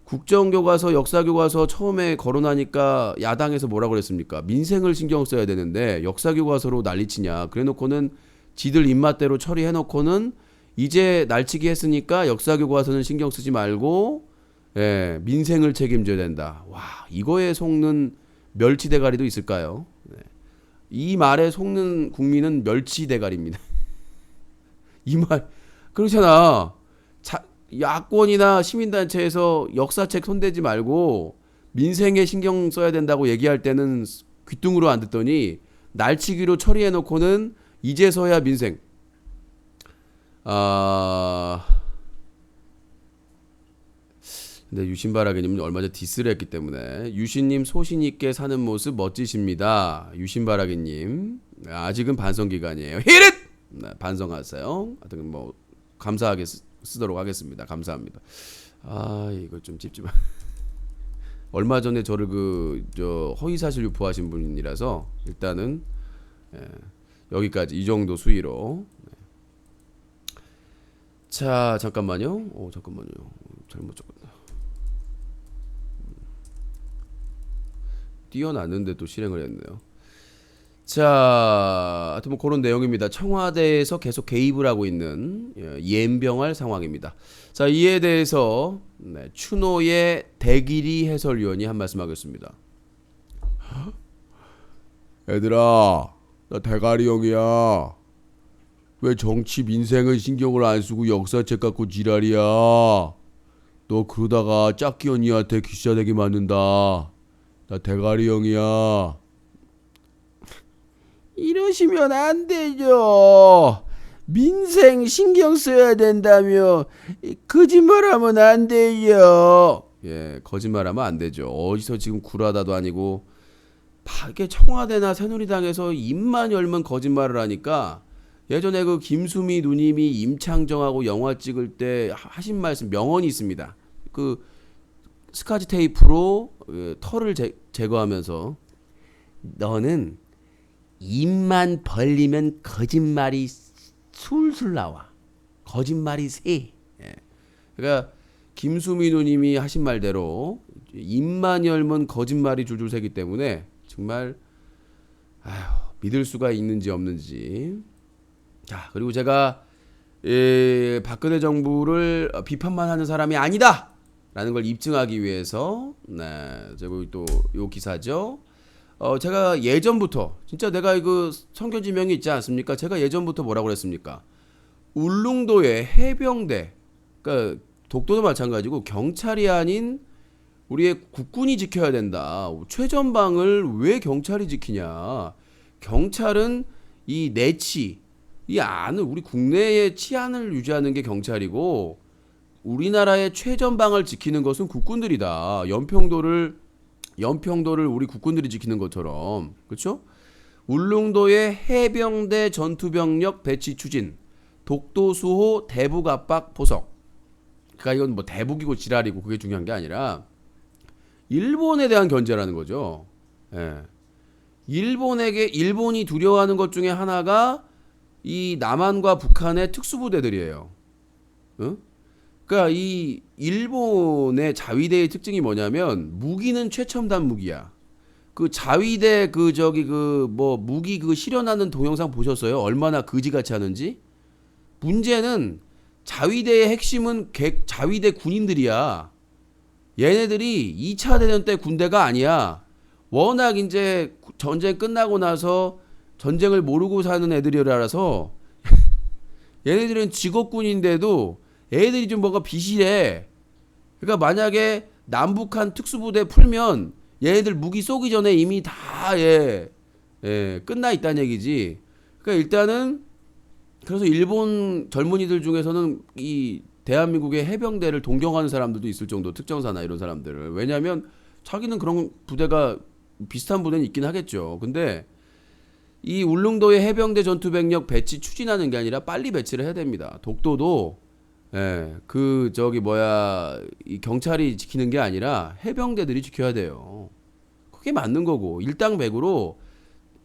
국정교과서 역사교과서 처음에 거론하니까 야당에서 뭐라고 그랬습니까? 민생을 신경 써야 되는데 역사교과서로 난리치냐. 그래놓고는 지들 입맛대로 처리해놓고는 이제 날치기 했으니까 역사교과서는 신경 쓰지 말고 민생을 책임져야 된다. 와, 이거에 속는 멸치대가리도 있을까요? 이 말에 속는 국민은 멸치대가리입니다. 이 말 그렇잖아. 야권이나 시민단체에서 역사책 손대지 말고 민생에 신경 써야 된다고 얘기할 때는 귀뚱으로 안 듣더니 날치기로 처리해놓고는 이제서야 민생. 근데 유신바라기님은 얼마 전 디스를 했기 때문에 유신님 소신 있게 사는 모습 멋지십니다. 유신바라기님 아직은 반성 기간이에요. 히릿! 네, 반성하세요. 하여튼 뭐 감사하게 쓰도록 하겠습니다. 감사합니다. 아 이거 좀 찝찝한. 얼마 전에 저를 허위사실 유포하신 분이라서 일단은 여기까지 이 정도 수위로. 자 잠깐만요. 잠깐만요. 잘못 적었나. 띄어놨는데 또 실행을 했네요. 자, 하여튼 뭐 그런 내용입니다. 청와대에서 계속 개입을 하고 있는 연병할 상황입니다. 자, 이에 대해서 추노의 대길이 해설위원이 한 말씀 하겠습니다. 얘들아, 나 대가리 형이야. 왜 정치 민생은 신경을 안 쓰고 역사책 갖고 지랄이야. 너 그러다가 짝기 언니한테 귀싸대기 맞는다. 나 대가리 형이야. 이러시면 안 되죠. 민생 신경 써야 된다며 거짓말하면 안 돼요. 예, 거짓말하면 안 되죠. 어디서 지금 구라다도 아니고 이게 청와대나 새누리당에서 입만 열면 거짓말을 하니까 예전에 그 김수미 누님이 임창정하고 영화 찍을 때 하신 말씀 명언이 있습니다. 그 스카치 테이프로 털을 제거하면서 너는 입만 벌리면 거짓말이 술술 나와. 거짓말이 새. 예. 그러니까 김수미 누님이 하신 말대로 입만 열면 거짓말이 줄줄 새기 때문에 정말 믿을 수가 있는지 없는지. 자, 그리고 제가 박근혜 정부를 비판만 하는 사람이 아니다 라는 걸 입증하기 위해서 제가 또 요 기사죠. 제가 예전부터 진짜 내가 이거 성견지명이 있지 않습니까? 제가 예전부터 뭐라고 그랬습니까? 울릉도의 해병대, 그러니까 독도도 마찬가지고 경찰이 아닌 우리의 국군이 지켜야 된다. 최전방을 왜 경찰이 지키냐? 경찰은 이 내치, 이 안을 우리 국내의 치안을 유지하는 게 경찰이고 우리나라의 최전방을 지키는 것은 국군들이다. 연평도를 우리 국군들이 지키는 것처럼. 그렇죠? 울릉도의 해병대 전투병력 배치 추진, 독도 수호 대북 압박 포석. 그러니까 이건 뭐 대북이고 지랄이고 그게 중요한 게 아니라 일본에 대한 견제라는 거죠. 예. 일본이 두려워하는 것 중에 하나가 이 남한과 북한의 특수부대들이에요. 응? 그러니까 이 일본의 자위대의 특징이 뭐냐면 무기는 최첨단 무기야. 그 자위대 무기 실현하는 동영상 보셨어요? 얼마나 거지같이 하는지? 문제는 자위대의 핵심은 자위대 군인들이야. 얘네들이 2차 대전 때 군대가 아니야. 워낙 이제 전쟁 끝나고 나서 전쟁을 모르고 사는 애들이라서 얘네들은 직업군인데도 애들이 좀 뭔가 비실해. 그러니까 만약에 남북한 특수부대 풀면 얘네들 무기 쏘기 전에 이미 다 끝나 있다는 얘기지. 그러니까 일단은 그래서 일본 젊은이들 중에서는 이 대한민국의 해병대를 동경하는 사람들도 있을 정도, 특전사나 이런 사람들을. 왜냐하면 자기는 그런 부대가 비슷한 부대는 있긴 하겠죠. 근데 이 울릉도의 해병대 전투병력 배치 추진하는 게 아니라 빨리 배치를 해야 됩니다. 독도도 이 경찰이 지키는 게 아니라 해병대들이 지켜야 돼요. 그게 맞는 거고 일당백으로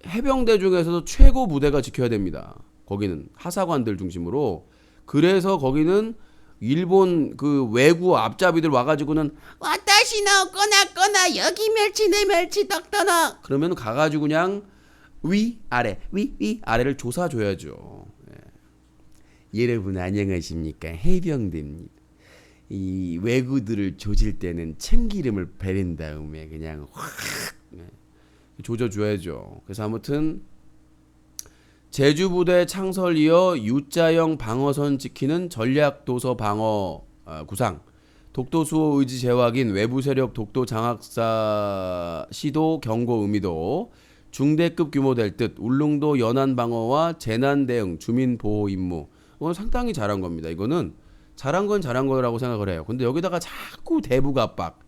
해병대 중에서도 최고 부대가 지켜야 됩니다. 거기는 하사관들 중심으로. 그래서 거기는 일본 그 외구 앞잡이들 와가지고는 와타시노 꺼나 여기 멸치 내 멸치 떡떠나 그러면 가가지고 그냥 위 아래를 조사줘야죠. 여러분 안녕하십니까? 해병대입니다. 이 외구들을 조질 때는 참기름을 바른 다음에 그냥 확 조져줘야죠. 그래서 아무튼 제주부대 창설 이어 U자형 방어선 지키는 전략도서 방어 구상, 독도 수호 의지 재확인, 외부 세력 독도 장악사 시도 경고 의미도 중대급 규모 될 듯, 울릉도 연안 방어와 재난 대응, 주민 보호 임무. 이건 상당히 잘한 겁니다. 이거는 잘한 건 잘한 거라고 생각을 해요. 근데 여기다가 자꾸 대북 압박,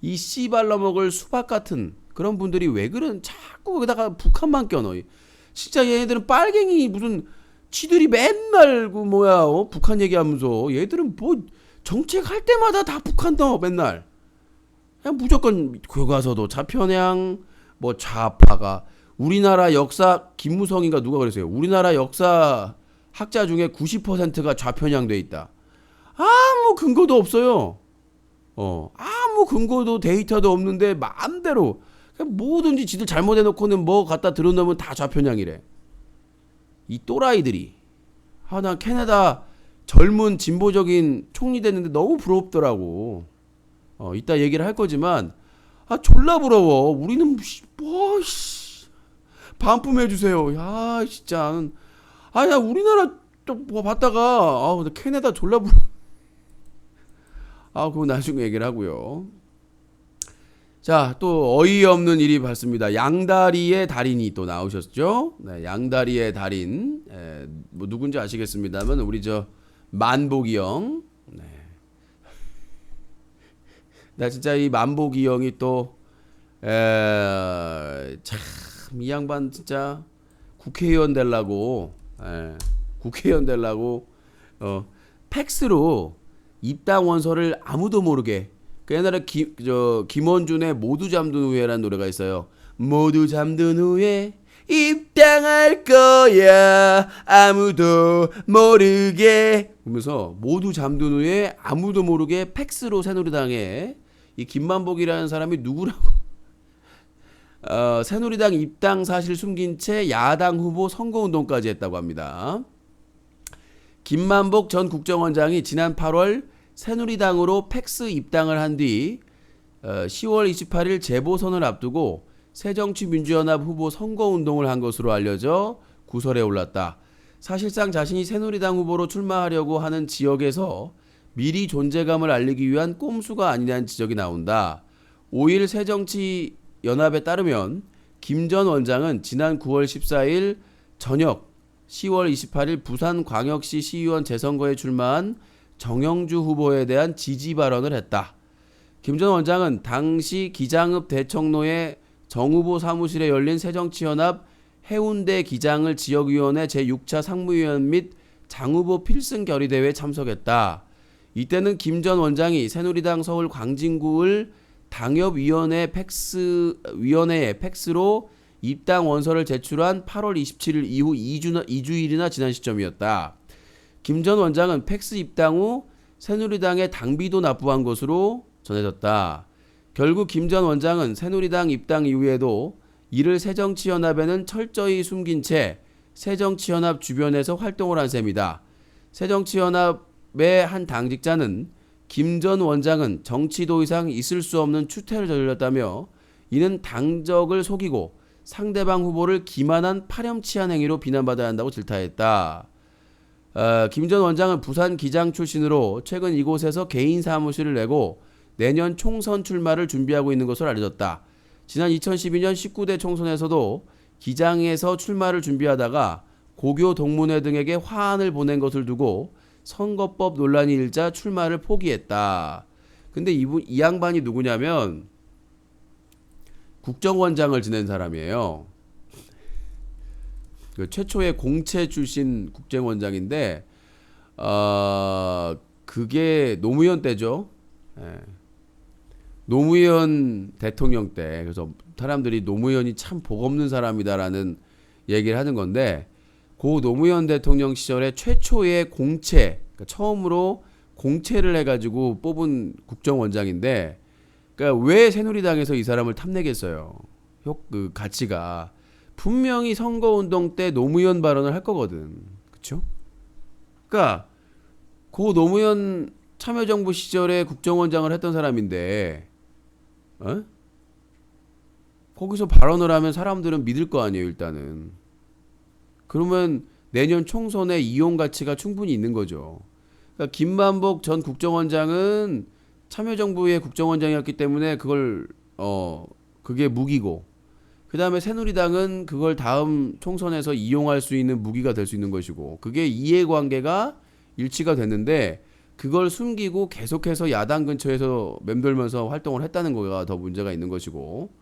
이 씨발라 먹을 수박 같은 그런 분들이 왜 그런 자꾸 거기다가 북한만 껴넣어. 진짜 얘네들은 빨갱이 무슨 지들이 맨날 그 뭐야 북한 얘기하면서 얘들은 뭐 정책 할 때마다 다 북한 넣어 맨날. 그냥 무조건 교과서도 좌편향 뭐 좌파가 우리나라 역사 김무성인가 누가 그랬어요. 우리나라 역사 학자 중에 90%가 좌편향 돼 있다. 아무 근거도 없어요. 아무 근거도 데이터도 없는데 마음대로 그냥 뭐든지 지들 잘못해놓고는 뭐 갖다 들어놓으면 다 좌편향이래. 이 또라이들이. 난 캐나다 젊은 진보적인 총리 됐는데 너무 부럽더라고. 이따 얘기를 할 거지만 졸라 부러워. 우리는 반품 해주세요. 야 진짜. 야 우리나라 좀 봤다가 근데 캐나다 졸라 부러워. 그거 나중에 얘기를 하고요. 자, 또 어이없는 일이 봤습니다. 양다리의 달인이 또 나오셨죠? 네, 양다리의 달인. 뭐 누군지 아시겠습니다만 우리 저 만복이 형. 네. 나 진짜 이 만복이 형이 또 참 이 양반 진짜 국회의원 되려고 국회의원 되려고 팩스로 입당 원서를 아무도 모르게 그 옛날에 김원준의 모두 잠든 후에라는 노래가 있어요. 모두 잠든 후에 입당할 거야 아무도 모르게 그러면서 모두 잠든 후에 아무도 모르게 팩스로 새누리당에 이 김만복이라는 사람이 누구라고 새누리당 입당 사실 숨긴 채 야당 후보 선거운동까지 했다고 합니다. 김만복 전 국정원장이 지난 8월 새누리당으로 팩스 입당을 한 뒤 10월 28일 재보선을 앞두고 새정치민주연합 후보 선거운동을 한 것으로 알려져 구설에 올랐다. 사실상 자신이 새누리당 후보로 출마하려고 하는 지역에서 미리 존재감을 알리기 위한 꼼수가 아니냐는 지적이 나온다. 5일 새정치연합에 따르면 김 전 원장은 지난 9월 14일 저녁 10월 28일 부산광역시 시의원 재선거에 출마한 정영주 후보에 대한 지지 발언을 했다. 김 전 원장은 당시 기장읍 대청로의 정 후보 사무실에 열린 새정치연합 해운대 기장을 지역위원회 제6차 상무위원 및 장 후보 필승 결의대회에 참석했다. 이때는 김 전 원장이 새누리당 서울 광진구을 당협위원회에 팩스로 입당 원서를 제출한 8월 27일 이후 2주일이나 지난 시점이었다. 김 전 원장은 팩스 입당 후 새누리당에 당비도 납부한 것으로 전해졌다. 결국 김 전 원장은 새누리당 입당 이후에도 이를 새정치연합에는 철저히 숨긴 채 새정치연합 주변에서 활동을 한 셈이다. 새정치연합의 한 당직자는 김 전 원장은 정치도 이상 있을 수 없는 추태를 저질렀다며 이는 당적을 속이고 상대방 후보를 기만한 파렴치한 행위로 비난받아야 한다고 질타했다. 김 전 원장은 부산 기장 출신으로 최근 이곳에서 개인 사무실을 내고 내년 총선 출마를 준비하고 있는 것으로 알려졌다. 지난 2012년 19대 총선에서도 기장에서 출마를 준비하다가 고교 동문회 등에게 화환을 보낸 것을 두고 선거법 논란이 일자 출마를 포기했다. 근데 이 양반이 누구냐면 국정원장을 지낸 사람이에요. 그 최초의 공채 출신 국정원장인데 그게 노무현 때죠. 노무현 대통령 때. 그래서 사람들이 노무현이 참 복없는 사람이다라는 얘기를 하는 건데 고 노무현 대통령 시절에 최초의 공채, 그러니까 처음으로 공채를 해가지고 뽑은 국정원장인데, 그러니까 왜 새누리당에서 이 사람을 탐내겠어요? 그 가치가 분명히 선거운동 때 노무현 발언을 할 거거든, 그렇죠? 그러니까 고 노무현 참여정부 시절에 국정원장을 했던 사람인데, 거기서 발언을 하면 사람들은 믿을 거 아니에요, 일단은. 그러면 내년 총선에 이용 가치가 충분히 있는 거죠. 그러니까 김만복 전 국정원장은 참여정부의 국정원장이었기 때문에 그게 무기고, 그 다음에 새누리당은 그걸 다음 총선에서 이용할 수 있는 무기가 될 수 있는 것이고, 그게 이해관계가 일치가 됐는데, 그걸 숨기고 계속해서 야당 근처에서 맴돌면서 활동을 했다는 거가 더 문제가 있는 것이고,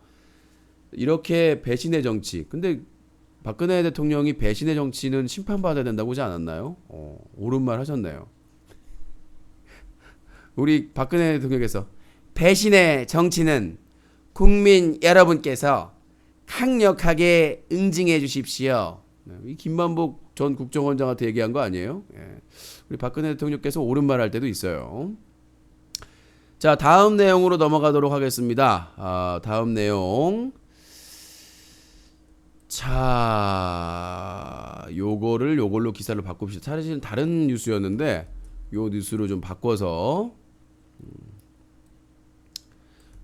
이렇게 배신의 정치. 근데 박근혜 대통령이 배신의 정치는 심판받아야 된다고 하지 않았나요? 옳은 말 하셨네요. 우리 박근혜 대통령께서 배신의 정치는 국민 여러분께서 강력하게 응징해 주십시오. 이 김만복 전 국정원장한테 얘기한 거 아니에요? 예. 우리 박근혜 대통령께서 옳은 말 할 때도 있어요. 자, 다음 내용으로 넘어가도록 하겠습니다. 다음 내용. 자, 요걸로 기사를 바꿉시다. 사실은 다른 뉴스였는데 요 뉴스로 좀 바꿔서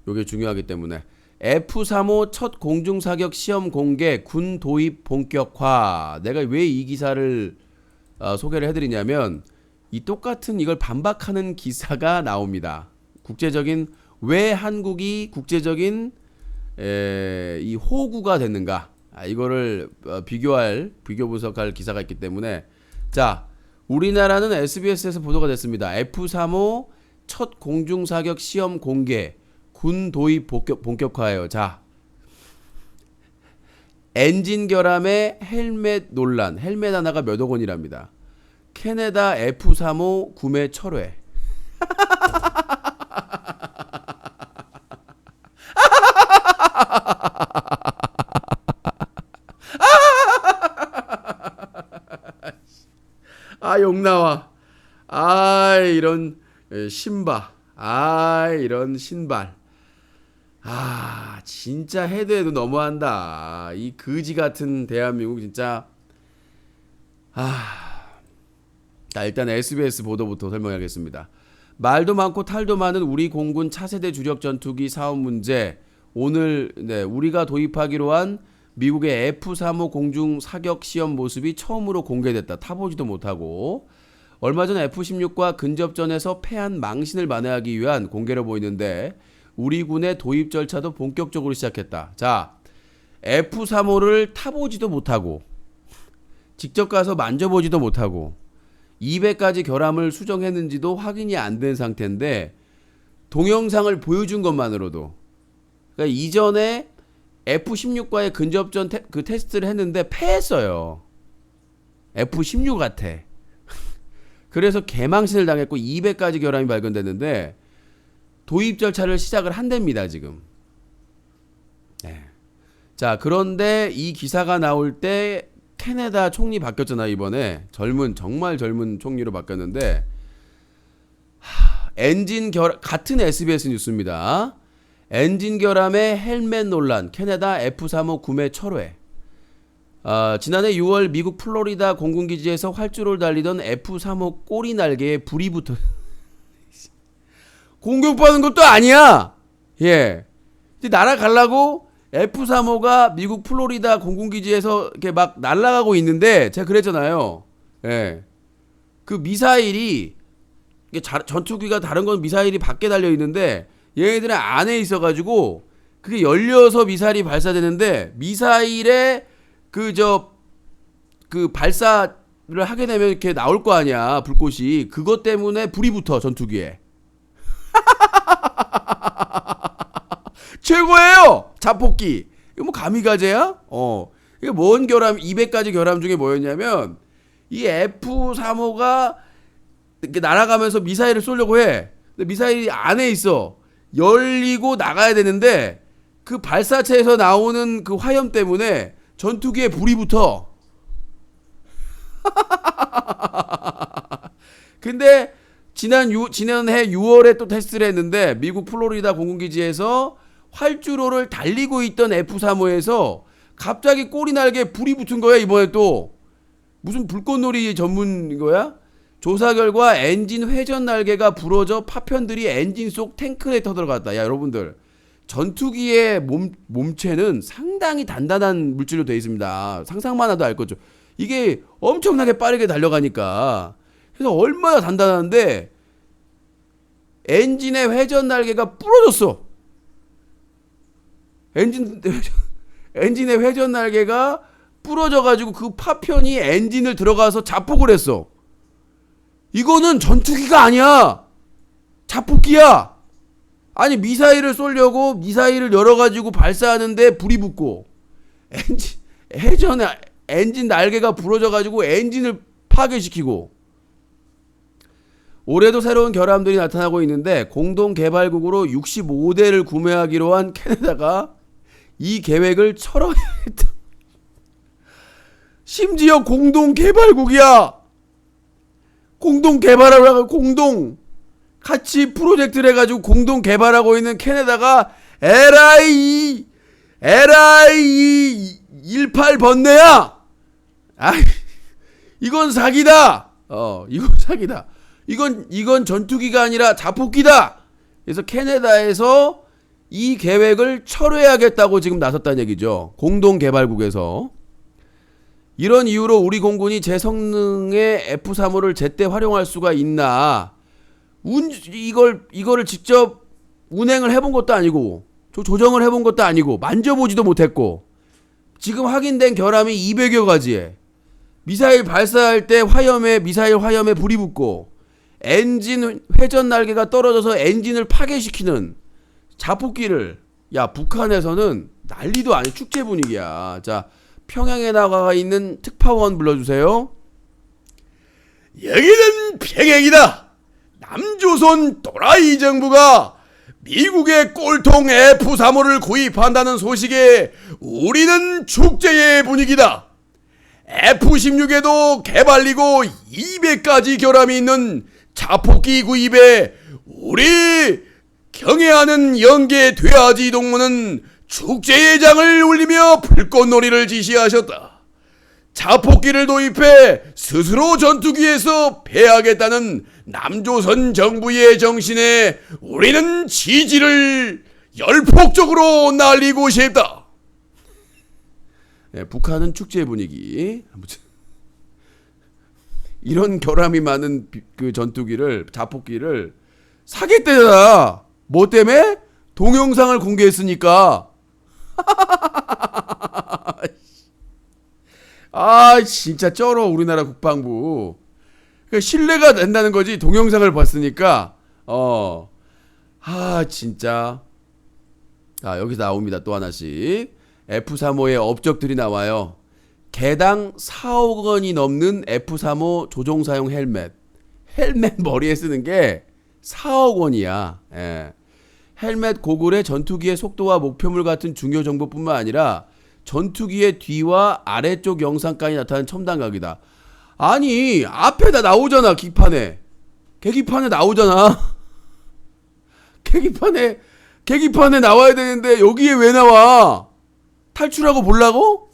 요게 중요하기 때문에 F-35 첫 공중사격 시험 공개 군 도입 본격화. 내가 왜 이 기사를 소개를 해드리냐면 이 똑같은 이걸 반박하는 기사가 나옵니다. 왜 한국이 국제적인 이 호구가 됐는가? 이거를 비교 분석할 기사가 있기 때문에, 자, 우리나라는 SBS에서 보도가 됐습니다. F-35 첫 공중사격 시험 공개 군 도입 본격화예요. 자, 엔진 결함의 헬멧 논란. 헬멧 하나가 몇억 원이랍니다. 캐나다 F-35 구매 철회. 욕 나와. 이런 신바. 이런 신발. 진짜 해도 너무한다. 이 거지 같은 대한민국 진짜. 자, 일단 SBS 보도부터 설명하겠습니다. 말도 많고 탈도 많은 우리 공군 차세대 주력 전투기 사업 문제. 오늘 우리가 도입하기로 한 미국의 F-35 공중 사격 시험 모습이 처음으로 공개됐다. 타보지도 못하고. 얼마 전 F-16과 근접전에서 패한 망신을 만회하기 위한 공개로 보이는데 우리 군의 도입 절차도 본격적으로 시작했다. 자, F-35를 타보지도 못하고 직접 가서 만져보지도 못하고 200가지 결함을 수정했는지도 확인이 안 된 상태인데 동영상을 보여준 것만으로도, 그러니까 이전에 F-16과의 근접전 그 테스트를 했는데 패했어요. F-16 같아. 그래서 개망신을 당했고 200가지 결함이 발견됐는데 도입 절차를 시작을 한답니다, 지금. 자, 그런데 이 기사가 나올 때 캐나다 총리 바뀌었잖아, 이번에. 정말 젊은 총리로 바뀌었는데, 같은 SBS 뉴스입니다. 엔진 결함의 헬멧 논란, 캐나다 F-35 구매 철회. 지난해 6월 미국 플로리다 공군기지에서 활주로를 달리던 F-35 꼬리 날개에 불이 붙어. 공격받는 것도 아니야. 예. 이제 날아가려고 F-35가 미국 플로리다 공군기지에서 이렇게 막 날아가고 있는데, 제가 그랬잖아요. 예. 그 미사일이, 전투기가 다른 건 미사일이 밖에 달려 있는데, 얘네들은 안에 있어가지고, 그게 열려서 미사일이 발사되는데, 미사일에 그 발사를 하게 되면 이렇게 나올 거 아니야, 불꽃이. 그것 때문에 불이 붙어, 전투기에. 최고예요! 자폭기. 이거 뭐 가미가제야? 이게 뭔 결함, 200가지 결함 중에 뭐였냐면, 이 F-35가 이렇게 날아가면서 미사일을 쏘려고 해. 근데 미사일이 안에 있어. 열리고 나가야 되는데, 그 발사체에서 나오는 그 화염 때문에 전투기에 불이 붙어. 근데 지난해 6월에 또 테스트를 했는데 미국 플로리다 공군기지에서 활주로를 달리고 있던 F-35에서 갑자기 꼬리 날개에 불이 붙은 거야. 이번에 또 무슨 불꽃놀이 전문 거야? 조사 결과 엔진 회전 날개가 부러져 파편들이 엔진 속 탱크에 터들어갔다. 야, 여러분들, 전투기의 몸체는 상당히 단단한 물질로 되어 있습니다. 상상만 해도 알 거죠. 이게 엄청나게 빠르게 달려가니까. 그래서 얼마나 단단한데 엔진의 회전 날개가 부러졌어. 엔진의 회전 날개가 부러져가지고 그 파편이 엔진을 들어가서 자폭을 했어. 이거는 전투기가 아니야. 자폭기야. 아니 미사일을 쏘려고 미사일을 열어가지고 발사하는데 불이 붙고 해전에 엔진 날개가 부러져가지고 엔진을 파괴시키고. 올해도 새로운 결함들이 나타나고 있는데 공동개발국으로 65대를 구매하기로 한 캐나다가 이 계획을 철회했다. 심지어 공동개발국이야. 공동개발하라고 같이 프로젝트를 해가지고 공동개발하고 있는 캐나다가 LI 18번뇌야. 이건 사기다. 이건 사기다. 이건 전투기가 아니라 자폭기다. 그래서 캐나다에서 이 계획을 철회하겠다고 지금 나섰다는 얘기죠. 공동개발국에서. 이런 이유로 우리 공군이 제 성능의 F-35를 제때 활용할 수가 있나? 이거를 직접 운행을 해본 것도 아니고 조정을 해본 것도 아니고 만져보지도 못했고 지금 확인된 결함이 200여 가지에 미사일 발사할 때 미사일 화염에 불이 붙고 엔진 회전 날개가 떨어져서 엔진을 파괴시키는 자폭기를 북한에서는 난리도 아닌 축제 분위기야. 자, 평양에 나가 있는 특파원 불러주세요. 여기는 평양이다. 남조선 또라이 정부가 미국의 꼴통 F-35를 구입한다는 소식에 우리는 축제의 분위기다. F-16에도 개발리고 200가지 결함이 있는 자폭기 구입에 우리 경애하는 영계 돼지 동무는 축제의 장을 울리며 불꽃놀이를 지시하셨다. 자폭기를 도입해 스스로 전투기에서 패하겠다는 남조선 정부의 정신에 우리는 지지를 열폭적으로 날리고 싶다. 네, 북한은 축제 분위기. 아무튼 이런 결함이 많은 그 전투기를 자폭기를 사겠대잖아. 뭐 때문에? 동영상을 공개했으니까. 진짜 쩔어 우리나라 국방부. 그러니까 신뢰가 된다는 거지. 동영상을 봤으니까. 진짜. 여기서 나옵니다. 또 하나씩. F-35의 업적들이 나와요. 개당 4억 원이 넘는 F-35 조종사용 헬멧 머리에 쓰는 게 4억 원이야. 예. 헬멧 고글에 전투기의 속도와 목표물 같은 중요 정보뿐만 아니라 전투기의 뒤와 아래쪽 영상까지 나타나는 첨단각이다. 아니 앞에다 나오잖아. 계기판에 나오잖아. 계기판에 나와야 되는데 여기에 왜 나와? 탈출하고 보려고?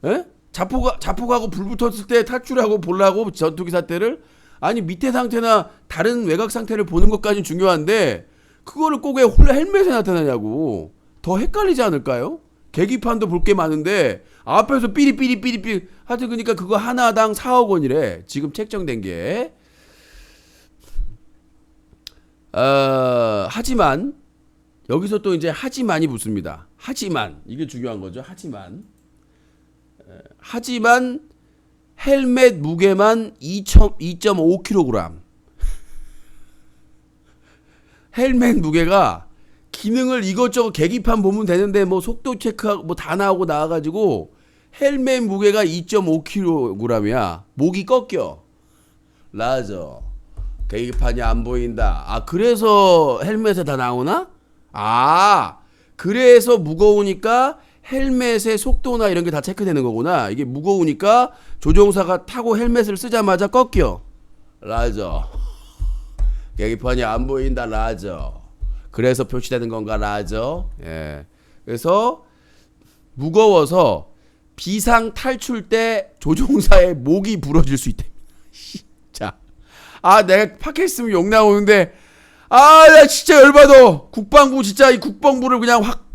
예? 자폭하고 불 붙었을 때 탈출하고 보려고 전투기 사태를? 아니 밑에 상태나 다른 외곽 상태를 보는 것까지는 중요한데 그거를 꼭 왜 헬멧에 나타나냐고. 더 헷갈리지 않을까요? 계기판도 볼 게 많은데 앞에서 삐리삐리 하여튼 그러니까 그거 하나당 4억 원이래. 지금 책정된 게. 하지만 여기서 또 이제 하지만이 붙습니다. 하지만 이게 중요한 거죠. 하지만 헬멧 무게만 2.5kg. 헬멧 무게가 기능을 이것저것 계기판 보면 되는데 뭐 속도 체크하고 뭐 다 나와가지고 헬멧 무게가 2.5kg이야. 목이 꺾여. 라저. 계기판이 안 보인다. 그래서 헬멧에 다 나오나? 그래서 무거우니까 헬멧의 속도나 이런 게 다 체크되는 거구나. 이게 무거우니까 조종사가 타고 헬멧을 쓰자마자 꺾여. 라저. 계기판이 안 보인다. 라저. 그래서 표시되는 건가. 라저. 예. 그래서 무거워서 비상 탈출 때 조종사의 목이 부러질 수 있답니다. 자, 내가 팟캐스트 욕 나오는데 나 진짜 열받아. 국방부 진짜 이 국방부를 그냥 확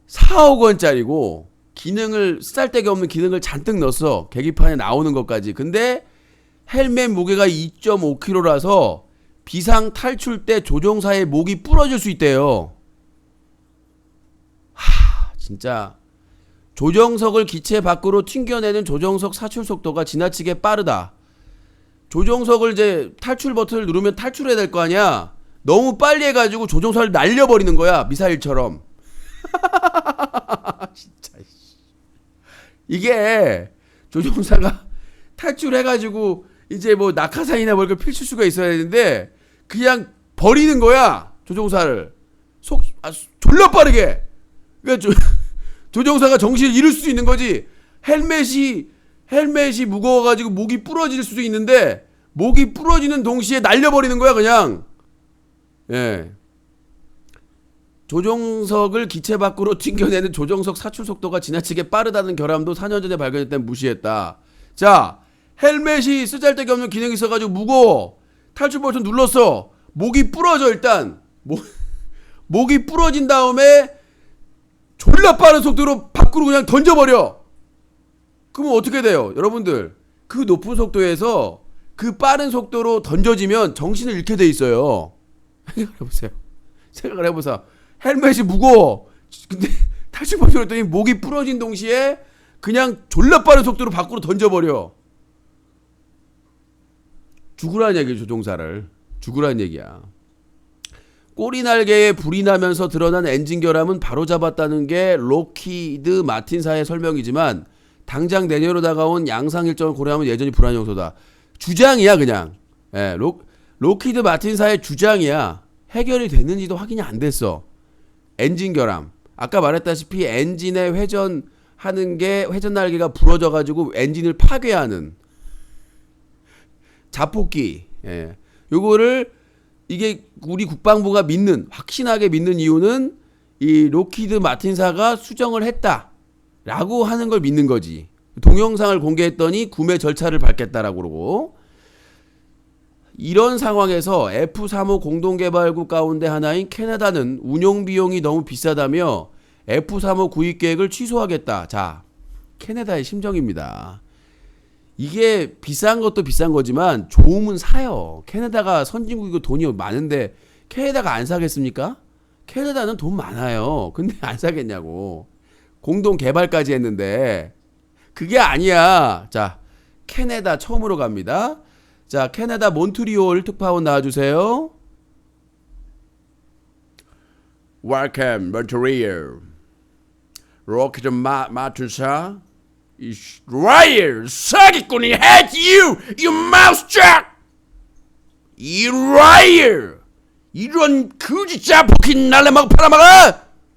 4억 원짜리고 기능을 쓰잘데기 없는 기능을 잔뜩 넣었어. 계기판에 나오는 것까지. 근데 헬멧 무게가 2.5kg라서 비상 탈출 때 조종사의 목이 부러질 수 있대요. 진짜 조정석을 기체 밖으로 튕겨내는 조정석 사출 속도가 지나치게 빠르다. 조정석을 이제 탈출 버튼을 누르면 탈출해야 될 거 아니야. 너무 빨리 해가지고 조종사를 날려버리는 거야. 미사일처럼. 진짜. 이게 조종사가 탈출해가지고 이제 뭐 낙하산이나 뭘 필출 수가 있어야 되는데 그냥 버리는 거야. 조종사를. 졸라 빠르게. 그러니까 조종사가 정신을 잃을 수도 있는 거지. 헬멧이 무거워가지고 목이 부러질 수도 있는데 목이 부러지는 동시에 날려버리는 거야 그냥. 예. 조종석을 기체 밖으로 튕겨내는 조정석 사출 속도가 지나치게 빠르다는 결함도 4년 전에 발견했다면 무시했다. 자, 헬멧이 쓰잘데기 없는 기능이 있어가지고 무거워. 탈출 버튼 눌렀어. 목이 부러져 일단. 목이 부러진 다음에 졸라 빠른 속도로 밖으로 그냥 던져버려. 그러면 어떻게 돼요? 여러분들 그 높은 속도에서 그 빠른 속도로 던져지면 정신을 잃게 돼 있어요. 생각해보세요. 생각을 해보세요. 헬멧이 무거워. 근데 탈출 버튼 눌렀더니 목이 부러진 동시에 그냥 졸라 빠른 속도로 밖으로 던져버려. 죽으라는 얘기죠. 조종사를. 죽으라는 얘기야. 꼬리 날개에 불이 나면서 드러난 엔진 결함은 바로잡았다는 게 록히드 마틴사의 설명이지만 당장 내년으로 다가온 양상 일정을 고려하면 여전히 불안 요소다. 주장이야 그냥. 예, 록히드 마틴사의 주장이야. 해결이 됐는지도 확인이 안 됐어. 엔진 결함. 아까 말했다시피 엔진의 회전 날개가 부러져가지고 엔진을 파괴하는 자폭기. 예. 요거를 이게 우리 국방부가 확신하게 믿는 이유는 이 록히드 마틴사가 수정을 했다라고 하는 걸 믿는 거지. 동영상을 공개했더니 구매 절차를 밟겠다라고 그러고. 이런 상황에서 F-35 공동개발국 가운데 하나인 캐나다는 운용 비용이 너무 비싸다며 F-35 구입 계획을 취소하겠다. 자, 캐나다의 심정입니다. 이게 비싼 것도 비싼 거지만 좋으면 사요. 캐나다가 선진국이고 돈이 많은데 캐나다가 안 사겠습니까? 캐나다는 돈 많아요. 근데 안 사겠냐고. 공동 개발까지 했는데 그게 아니야. 자, 캐나다 처음으로 갑니다. 자, 캐나다 몬트리올 특파원 나와주세요. Welcome, Montreal. Rocket Matinsa. Liar! 사기꾼이 hate you! You mousetrap! 이 liar! 이런 거지 짜폭이 날라먹어 팔아먹어!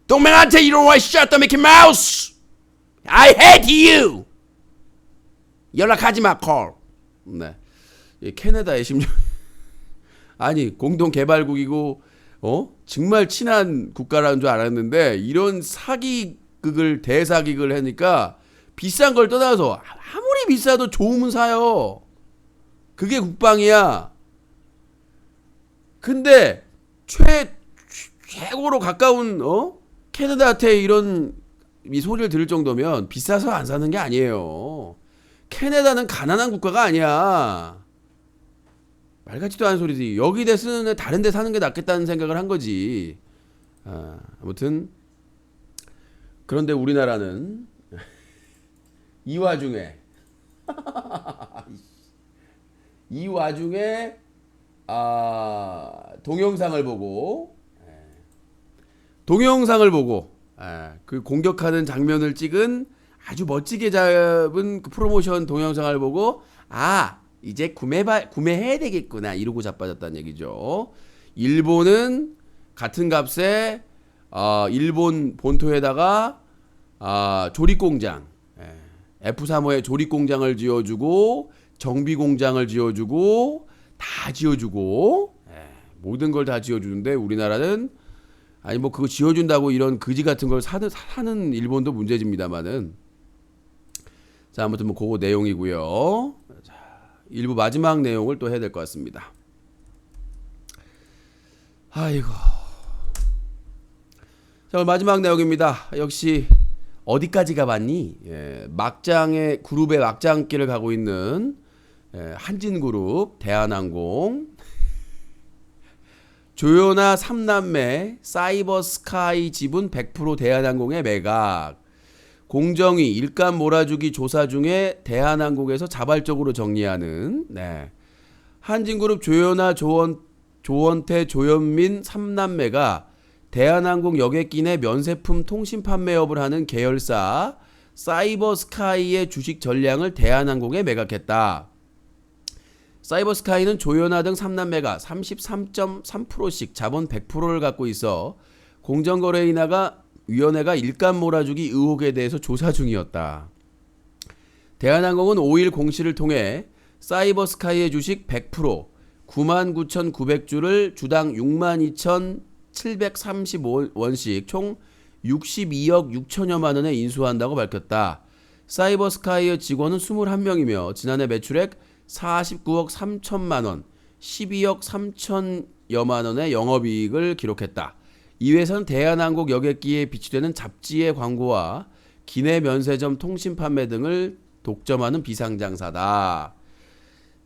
동맹한테 이런 와 shut the Mickey Mouse! I hate you! 연락하지마 call. 네. 캐나다의 심정. 아니 공동 개발국이고 정말 친한 국가라는 줄 알았는데 이런 대사기극을 하니까 비싼 걸 떠나서 아무리 비싸도 좋으면 사요. 그게 국방이야. 근데 최고로 가까운 캐나다한테 이런 이 소리를 들을 정도면 비싸서 안 사는 게 아니에요. 캐나다는 가난한 국가가 아니야. 말 같지도 않은 소리지. 여기 데 쓰는 애 다른 데 사는 게 낫겠다는 생각을 한 거지. 아무튼 그런데 우리나라는 이 와중에 동영상을 보고 그 공격하는 장면을 찍은 아주 멋지게 잡은 그 프로모션 동영상을 보고 이제 구매해야 되겠구나 이러고 자빠졌다는 얘기죠. 일본은 같은 값에 일본 본토에다가 조립공장 F-35에 조립공장을 지어주고 정비공장을 지어주고 다 지어주고 모든 걸 다 지어주는데 우리나라는 아니 뭐 그거 지어준다고 이런 거지 같은 걸 사는 일본도 문제집니다만은. 자, 아무튼 뭐 그거 내용이고요. 자, 일부 마지막 내용을 또 해야 될 것 같습니다. 아이고. 자, 마지막 내용입니다. 역시 어디까지 가봤니? 그룹의 막장길을 가고 있는 한진그룹, 대한항공, 조연아 3남매, 사이버스카이 지분 100% 대한항공의 매각. 공정위, 일감 몰아주기 조사 중에 대한항공에서 자발적으로 정리하는 한진그룹 조현아, 조원태, 조현민 3남매가 대한항공 여객기 내 면세품 통신 판매업을 하는 계열사 사이버스카이의 주식 전량을 대한항공에 매각했다. 사이버스카이는 조현아 등 3남매가 33.3%씩 자본 100%를 갖고 있어 공정거래위원회가 일감 몰아주기 의혹에 대해서 조사 중이었다. 대한항공은 5일 공시를 통해 사이버스카이의 주식 100% 99,900주를 주당 62,735원씩 총 62억 6천여만 원에 인수한다고 밝혔다. 사이버스카이의 직원은 21명이며 지난해 매출액 49억 3천만 원, 12억 3천여만 원의 영업이익을 기록했다. 이 회사는 대한항공 여객기에 비치되는 잡지의 광고와 기내 면세점 통신 판매 등을 독점하는 비상장사다.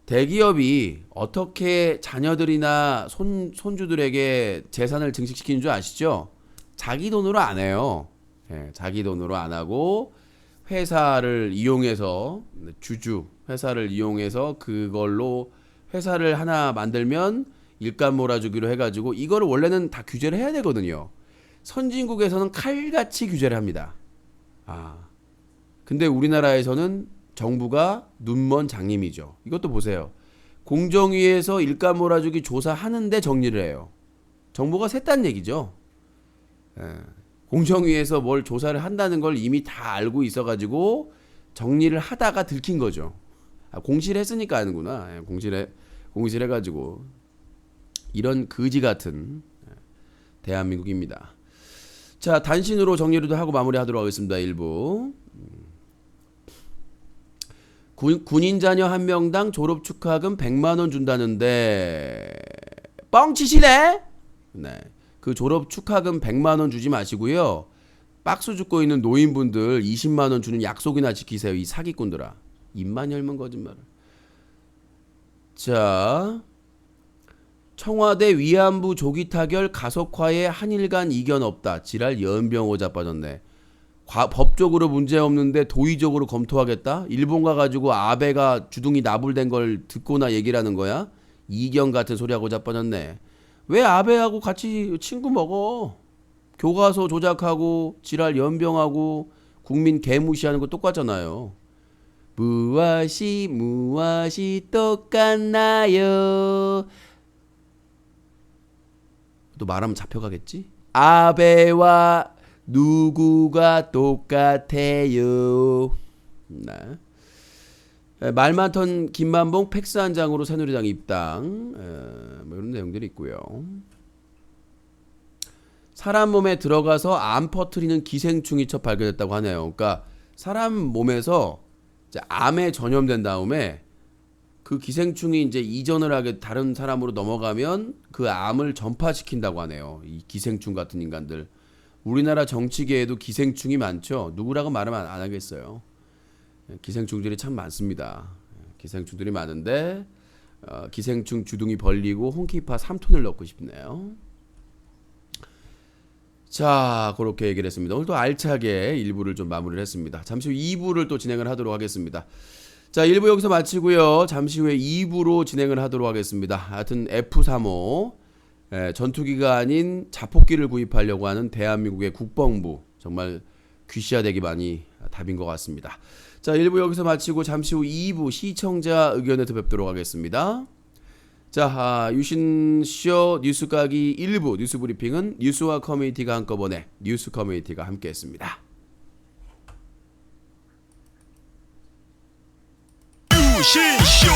대기업이 어떻게 자녀들이나 손주들에게 재산을 증식시키는 줄 아시죠? 자기 돈으로 안 해요. 자기 돈으로 안 하고 회사를 이용해서 회사를 이용해서 그걸로 회사를 하나 만들면 일감 몰아주기로 해가지고 이거를 원래는 다 규제를 해야 되거든요. 선진국에서는 칼같이 규제를 합니다. 근데 우리나라에서는 정부가 눈먼 장님이죠. 이것도 보세요. 공정위에서 일감 몰아주기 조사하는데 정리를 해요. 정보가 샜다는 얘기죠. 공정위에서 뭘 조사를 한다는 걸 이미 다 알고 있어가지고 정리를 하다가 들킨 거죠. 공시를 했으니까 아는구나. 공시를 해가지고 이런 거지 같은 대한민국입니다. 자, 단신으로 정리를 하고 마무리하도록 하겠습니다. 1부. 군인 자녀 한 명당 졸업 축하금 100만 원 준다는데 뻥치시네? 그 졸업 축하금 100만 원 주지 마시고요. 박스 줍고 있는 노인분들 20만 원 주는 약속이나 지키세요. 이 사기꾼들아. 입만 열면 거짓말을. 자, 청와대 위안부 조기 타결 가속화에 한일 간 이견 없다. 지랄 연병 오자 빠졌네. 법적으로 문제 없는데 도의적으로 검토하겠다? 일본 가가지고 아베가 주둥이 나불된 걸 듣고나 얘기를 하는 거야? 이견 같은 소리하고 자빠졌네. 왜 아베하고 같이 친구 먹어? 교과서 조작하고 지랄 연병하고 국민 개무시하는 거 똑같잖아요. 무엇이 똑같나요? 또 말하면 잡혀가겠지? 아베와 누구가 똑같아요? 말 많던 김만봉 팩스 한 장으로 새누리당 입당. 뭐 이런 내용들이 있고요. 사람 몸에 들어가서 암 퍼뜨리는 기생충이 첫 발견됐다고 하네요. 그러니까 사람 몸에서 이제 암에 전염된 다음에 그 기생충이 이제 이전을 하게 다른 사람으로 넘어가면 그 암을 전파시킨다고 하네요. 이 기생충 같은 인간들. 우리나라 정치계에도 기생충이 많죠. 누구라고 말하면 안 하겠어요. 기생충들이 참 많습니다. 기생충들이 많은데 기생충 주둥이 벌리고 홍키파 3톤을 넣고 싶네요. 자, 그렇게 얘기를 했습니다. 오늘도 알차게 1부를 좀 마무리를 했습니다. 잠시 후 2부를 또 진행을 하도록 하겠습니다. 자, 1부 여기서 마치고요. 잠시 후에 2부로 진행을 하도록 하겠습니다. 하여튼 F-35 전투기가 아닌 자폭기를 구입하려고 하는 대한민국의 국방부, 정말 귀시화되기 많이 답인 것 같습니다. 자, 1부 여기서 마치고 잠시 후 2부 시청자 의견에서 뵙도록 하겠습니다. 자, 유신쇼 뉴스 까기 1부 뉴스 브리핑은 뉴스와 커뮤니티가 한꺼번에 뉴스 커뮤니티가 함께했습니다. 유신쇼